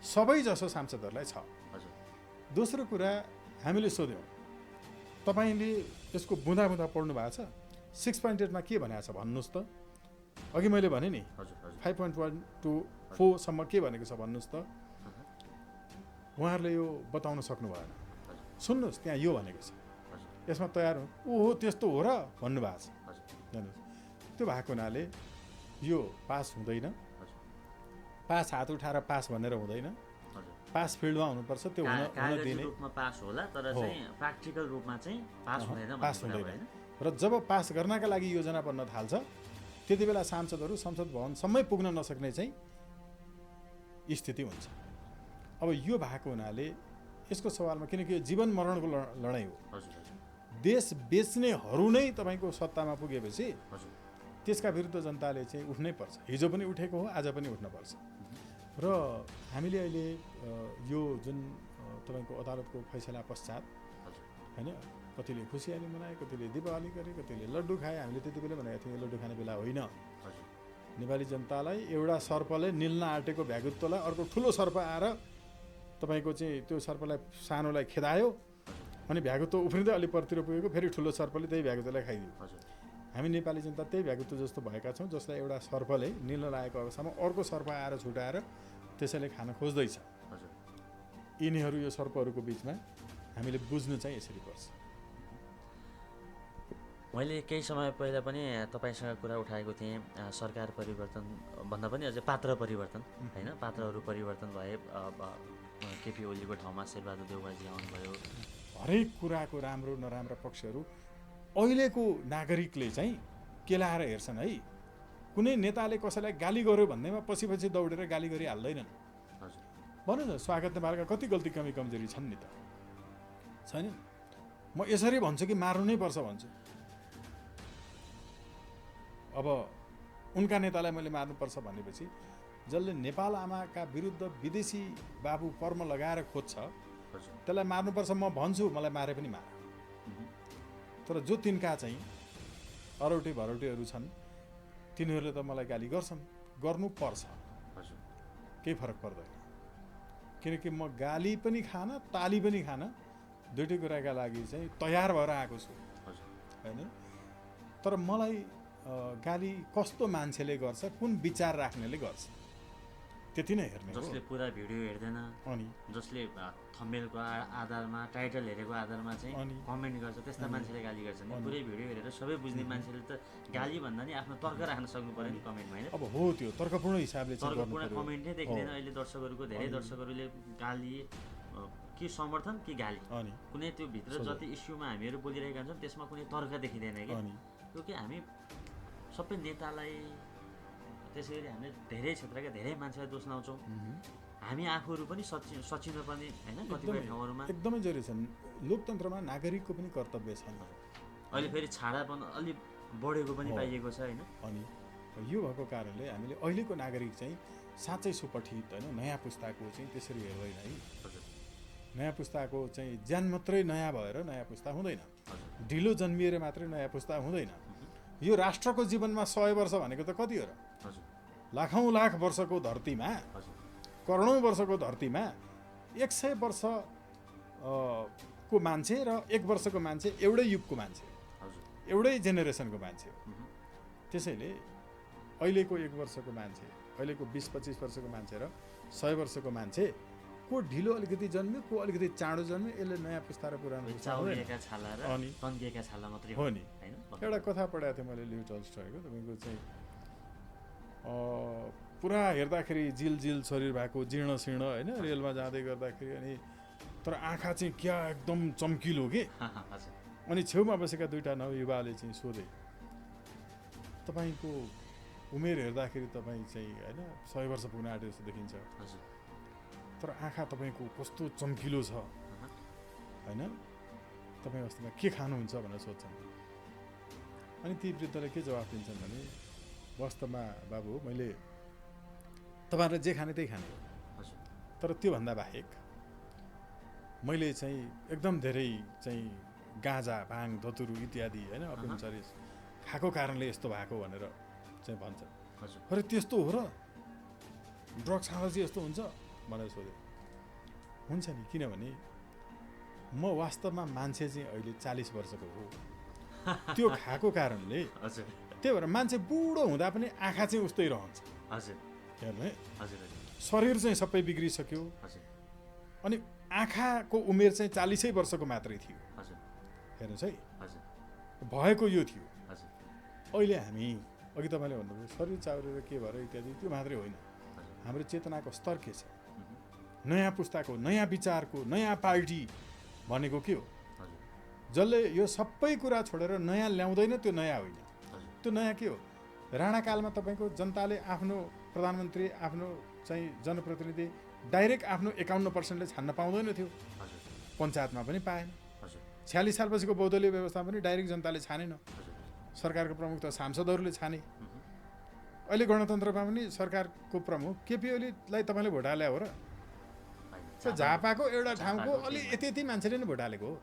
सबै जसो सांसदहरूलाई छ। हजुर दोस्रो कुरा हामीले सोध्यौँ, तपाईँले यसको बुँदा बुँदा पढ्नु भएको छ, 6.8मा के भनेको छ भन्नुहोस् त। अघि मैले भने नि हजुर हजुर 5.1 to 4 सम्म के भनेको छ भन्नुहोस् त। उहाँहरूले यो बताउन सक्नु भएन। सुन्नुहोस् त्यहाँ यो भनेको छ, यसमा तयार हुनु, ओहो त्यस्तो हो र भन्नुभएको छ। हेर्नुहोस् त्यो भएको हुनाले यो पास हुँदैन। पास हात उठाएर पास भनेर हुँदैन, पास फिल्डमा हुनुपर्छ, त्यो हुन दिने रूपमा पास होला, तर चाहिँ प्र्याक्टिकल रूपमा चाहिँ पास हुँदैन। पास हुँदैन। र जब पास गर्नका लागि योजना बन्न थाल्छ त्यति बेला सांसदहरू संसद भवनसम्मै पुग्न नसक्ने चाहिँ स्थिति हुन्छ। अब यो भएको हुनाले यसको सवालमा, किनकि यो जीवन मरणको लडाइँ हो, देश बेच्नेहरू नै तपाईँको सत्तामा पुगेपछि त्यसका विरुद्ध जनताले चाहिँ उठ्नै पर्छ। हिजो पनि उठेको हो, आज पनि उठ्न पर्छ। र हामीले अहिले यो जुन तपाईँको अदालतको फैसला पश्चात होइन, कतिले खुसियाली मनाए, कतिले दीपावली गरे, कतिले लड्डु खाए। हामीले त्यति बेला भनेको थियौँ लड्डु खाने बेला होइन। नेपाली जनतालाई एउटा सर्पले निल्न आँटेको भ्यागुत्वलाई अर्को ठुलो सर्प आएर तपाईँको चाहिँ त्यो सर्पलाई सानोलाई खेदायो, अनि भ्यागुत्व उफ्रिँदै अलि परतिर पुगेको, फेरि ठुलो सर्पले त्यही भ्यागुत्वलाई खाइदियो। हामी नेपाली जनता त्यही भ्यागुत्व जस्तो भएका छौँ, जसलाई एउटा सर्पले निल्न लागेको अवस्थामा अर्को सर्प आएर छुटाएर त्यसैले खान खोज्दैछ। यिनीहरू यो सर्पहरूको बिचमा हामीले बुझ्नु चाहिँ यसरी पर्छ। मैले केही समय पहिला पनि तपाईँसँग कुरा उठाएको थिएँ, सरकार परिवर्तन भन्दा पनि अझै पात्र परिवर्तन होइन, पात्रहरू परिवर्तन भए। केपी ओलीको ठाउँमा शेरबहादुर देउवाजी आउनुभयो। हरेक कुराको राम्रो नराम्रा पक्षहरू अहिलेको नागरिकले चाहिँ केलाएर हेर्छन् है। कुनै नेताले कसैलाई गाली गर्यो भन्दैमा पछि पछि दौडेर गाली गरिहाल्दैनन्। भन्नु न, स्वागत नेपालका कति गल्ती कमी कमजोरी छन् नि त, छैन? म यसरी भन्छु कि मार्नु नै पर्छ भन्छु। अब उनका नेतालाई मैले मार्नुपर्छ भनेपछि जसले नेपाल आमाका विरुद्ध विदेशी बाबु पर्म लगाएर खोज्छ त्यसलाई मार्नुपर्छ म भन्छु, मलाई मारे पनि मार। तर जो तिनका चाहिँ अरौटे भरौटेहरू छन् तिनीहरूले त मलाई गाली गर्छन्, गर्नुपर्छ, केही फरक पर्दैन। किनकि म गाली पनि खान, ताली पनि खान, दुइटै कुराका लागि चाहिँ तयार भएर आएको छु होइन। तर मलाई गाली कस्तो मान्छेले गर्छ, कुन विचार राख्नेले गर्छ, त्यति नै हेर्ने हो। जसले पुरा भिडियो हेर्दैन, अनि जसले थम्बनेलको आधारमा, टाइटल हेरेको आधारमा चाहिँ कमेन्ट गर्छ, त्यस्ता मान्छेले गाली गर्छन्। पुरै भिडियो हेरेर सबै बुझ्ने मान्छेले त गाली भन्दा नि आफ्नो तर्क राख्न सक्नु पर्यो नि कमेन्टमा होइन। अब हो त्यो तर्कपूर्ण हिसाबले चाहिँ तर्कपूर्ण कमेन्ट नै देखिँदैन अहिले दर्शकहरूको। धेरै दर्शकहरूले गाली कि समर्थन कि गाली, कुनै त्यो भित्र जति इस्युमा हामीहरू बोलिरहेका छौँ त्यसमा कुनै तर्क देखिँदैन कि। त्यो कि हामी सबै नेतालाई, त्यसैगरी हामीले धेरै क्षेत्रका धेरै मान्छेलाई दोष लाउँछौँ। हामी आफूहरू पनि सचिन पर्ने होइन कतिपय ठाउँहरूमा एकदमै जरुरी छन्। लोकतन्त्रमा नागरिकको पनि कर्तव्य छ। अहिले फेरि छाडापन अलि बढेको पनि पाइएको छ होइन। अनि यो भएको कारणले हामीले अहिलेको नागरिक चाहिँ साँच्चै सुपठित होइन, नयाँ पुस्ताको चाहिँ त्यसरी हेर्दैन है। नयाँ पुस्ताको चाहिँ ज्यान मात्रै नयाँ भएर नयाँ पुस्ता हुँदैन, ढिलो जन्मिएर मात्रै नयाँ पुस्ता हुँदैन। यो राष्ट्रको जीवनमा 100 वर्ष भनेको त कति हो र? लाखौँ लाख वर्षको धरतीमा, करोडौँ वर्षको धरतीमा 100 वर्ष को मान्छे र 1 वर्षको मान्छे एउटै युगको मान्छे, एउटै जेनेरेसनको मान्छे हो। त्यसैले अहिलेको 1 वर्षको मान्छे, अहिलेको 20-25 वर्षको मान्छे र 100 वर्षको मान्छे को ढिलो अलिकति जन्म्यो, को अलिकति चाँडो जन्म्यो, यसले नयाँ पुस्ता र पुरानो पुस्ता अनि तन्किएका छाला मात्रै हो नि। एउटा कथा पढाएको थिएँ मैले लिउ टल्स्टयको, तपाईँको चाहिँ पुरा हेर्दाखेरि जिल जिल शरीर भएको, जीर्ण शीर्ण होइन, रेलमा जाँदै गर्दाखेरि, अनि तर आँखा चाहिँ क्या एकदम चम्किलो के। अनि छेउमा बसेका दुईटा नवयुवाले चाहिँ सोधे, तपाईँको उमेर हेर्दाखेरि तपाईँ चाहिँ होइन 100 वर्ष पुग्न आँटे जस्तो देखिन्छ, तर आँखा तपाईँको कस्तो चम्किलो छ होइन, तपाईँ अवस्थामा के खानुहुन्छ भनेर सोध्छन्। अनि ती वृद्धले के जवाफ दिन्छन् भने, वास्तवमा बाबु मैले तपाईँहरूले जे खाने त्यही खाने हो, हजुर तर त्योभन्दा बाहेक मैले चाहिँ एकदम धेरै चाहिँ गाँजा भाङ धतुरू इत्यादि होइन अपिमचरी खाएको कारणले यस्तो भएको भनेर चाहिँ भन्छ। हजुर अरे त्यस्तो हो र, ड्रग्स खाँदा चाहिँ यस्तो हुन्छ भनेर सोधेँ। हुन्छ नि, किनभने म वास्तवमा मान्छे चाहिँ अहिले 40 वर्षको हो, त्यो खाएको कारणले। हजुर त्यही भएर मान्छे बुढो हुँदा पनि आँखा चाहिँ उस्तै रहन्छ, हजुर हेर्नु है। हजुर शरीर चाहिँ सबै बिग्रिसक्यो, हजुर अनि आँखाको उमेर चाहिँ 40 वर्षको मात्रै थियो, हजुर हेर्नुहोस् है। हजुर भएको यो थियो। हजुर अहिले हामी अघि तपाईँले भन्नुभयो शरीर चाउरेर के भएर इत्यादि, त्यो मात्रै होइन, हाम्रो चेतनाको स्तर के छ, नयाँ पुस्ताको नयाँ विचारको नयाँ पार्टी भनेको के हो, जसले यो सबै कुरा छोडेर नयाँ ल्याउँदैन, त्यो नयाँ होइन। त्यो नयाँ के हो, राणाकालमा तपाईँको जनताले आफ्नो प्रधानमन्त्री, आफ्नो चाहिँ जनप्रतिनिधि डाइरेक्ट आफ्नो 51%ले छान्न पाउँदैन थियो, पञ्चायतमा पनि पाएन। 46 सालपछिको बहुदलीय व्यवस्थामा पनि डाइरेक्ट जनताले छानेन, सरकारको प्रमुख त सांसदहरूले छाने। अहिले गणतन्त्रमा पनि सरकारको प्रमुख केपी ओलीलाई तपाईँले भोट हाले हो र? झापाको एउटा ठाउँको अलि यति मान्छेले नै भोट हालेको हो,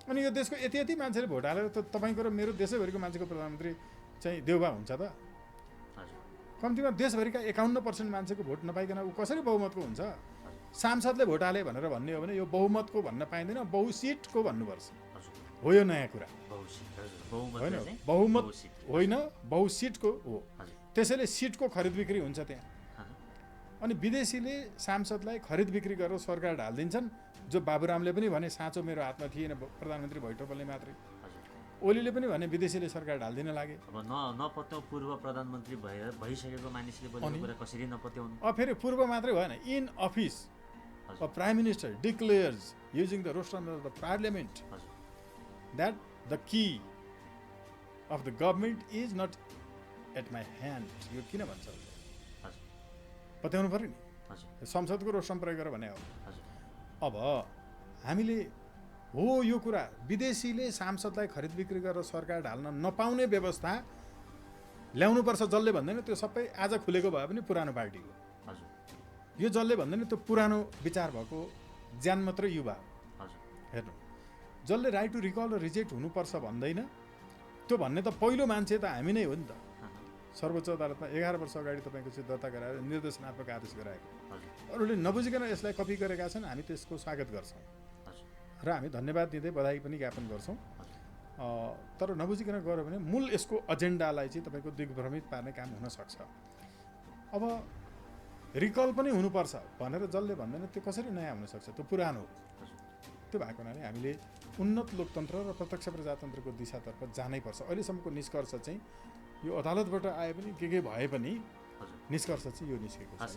अनि यो देशको यति मान्छेले भोट हालेर त तपाईँको र मेरो देशैभरिको मान्छेको प्रधानमन्त्री चाहिँ देउबा हुन्छ त? कम्तीमा देशभरिका 51% मान्छेको भोट नपाइकन ऊ कसरी बहुमतको हुन्छ? सांसदले भोट हाले भनेर भन्ने हो भने यो बहुमतको भन्न पाइँदैन, बहुसिटको भन्नुपर्छ। हो यो नयाँ कुरा होइन, बहुमत होइन, बहुसिटको हो। त्यसैले सिटको खरिद बिक्री हुन्छ त्यहाँ, अनि विदेशीले सांसदलाई खरिद बिक्री गरेर सरकार ढालिदिन्छन्। जो बाबुरामले पनि भने साँचो मेरो हातमा थिएन, प्रधानमन्त्री भैटोपलले मात्रै। ओलीले पनि भने विदेशीले सरकार ढालिदिन लागे। अब नपत्याउ पूर्व प्रधानमन्त्री भइसकेको मानिसले बोलेको कुरा कसरी नपत्याउनु? फेरि पूर्व मात्रै भएन, in office a prime minister declares using the rostrum of the parliament that the key of the government is not at my hand. यो किन भन्छ? पत्याउनु पऱ्यो नि, संसदको रोस्टम प्रयोग गरेर भने हो। अब हामीले हो यो कुरा विदेशीले सांसदलाई खरिद बिक्री गरेर सरकार ढाल्न नपाउने व्यवस्था ल्याउनुपर्छ। जसले भन्दैन त्यो सबै आज खुलेको भए पनि पुरानो पार्टीको, यो जसले भन्दैन त्यो पुरानो विचार भएको ज्यान मात्रै युवा हो। हेर्नु, जसले राइट टु रिकल र रिजेक्ट हुनुपर्छ भन्दैन, त्यो भन्ने त पहिलो मान्छे त हामी नै हो नि त। सर्वोच्च अदालतमा 11 वर्ष अगाडि तपाईँको चाहिँ दर्ता गराएर निर्देशनात्मक आदेश गराएको, अरूले नबुझिकन यसलाई कपी गरेका छन्, हामी त्यसको स्वागत गर्छौँ र हामी धन्यवाद दिँदै बधाई पनि ज्ञापन गर्छौँ। तर नबुझिकन गऱ्यो भने मूल यसको एजेन्डालाई चाहिँ तपाईँको दिग्भ्रमित पार्ने काम हुनसक्छ। अब रिकल पनि हुनुपर्छ भनेर जसले भन्दैन त्यो कसरी नयाँ हुनसक्छ? त्यो पुरानो हो। त्यो भएको हुनाले हामीले उन्नत लोकतन्त्र र प्रत्यक्ष प्रजातन्त्रको दिशातर्फ जानै पर्छ। अहिलेसम्मको निष्कर्ष चाहिँ यो अदालतबाट आए पनि के भए पनि निष्कर्ष चाहिँ यो निस्केको छ।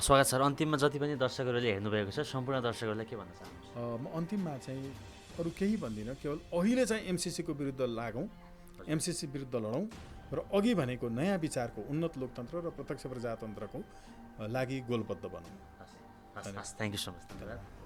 स्वागत सर। अन्तिममा जति पनि दर्शकहरूले हेर्नुभएको छ सम्पूर्ण दर्शकहरूलाई के भन्न चाहन्छु? म अन्तिममा चाहिँ अरू केही भन्दिनँ, केवल अहिले चाहिँ एमसिसीको विरुद्ध लागौँ, एमसिसी विरुद्ध लडौँ र अघि भनेको नयाँ विचारको उन्नत लोकतन्त्र र प्रत्यक्ष प्रजातन्त्रको लागि गोलबद्ध बनौँ। Thank you so much. धन्यवाद।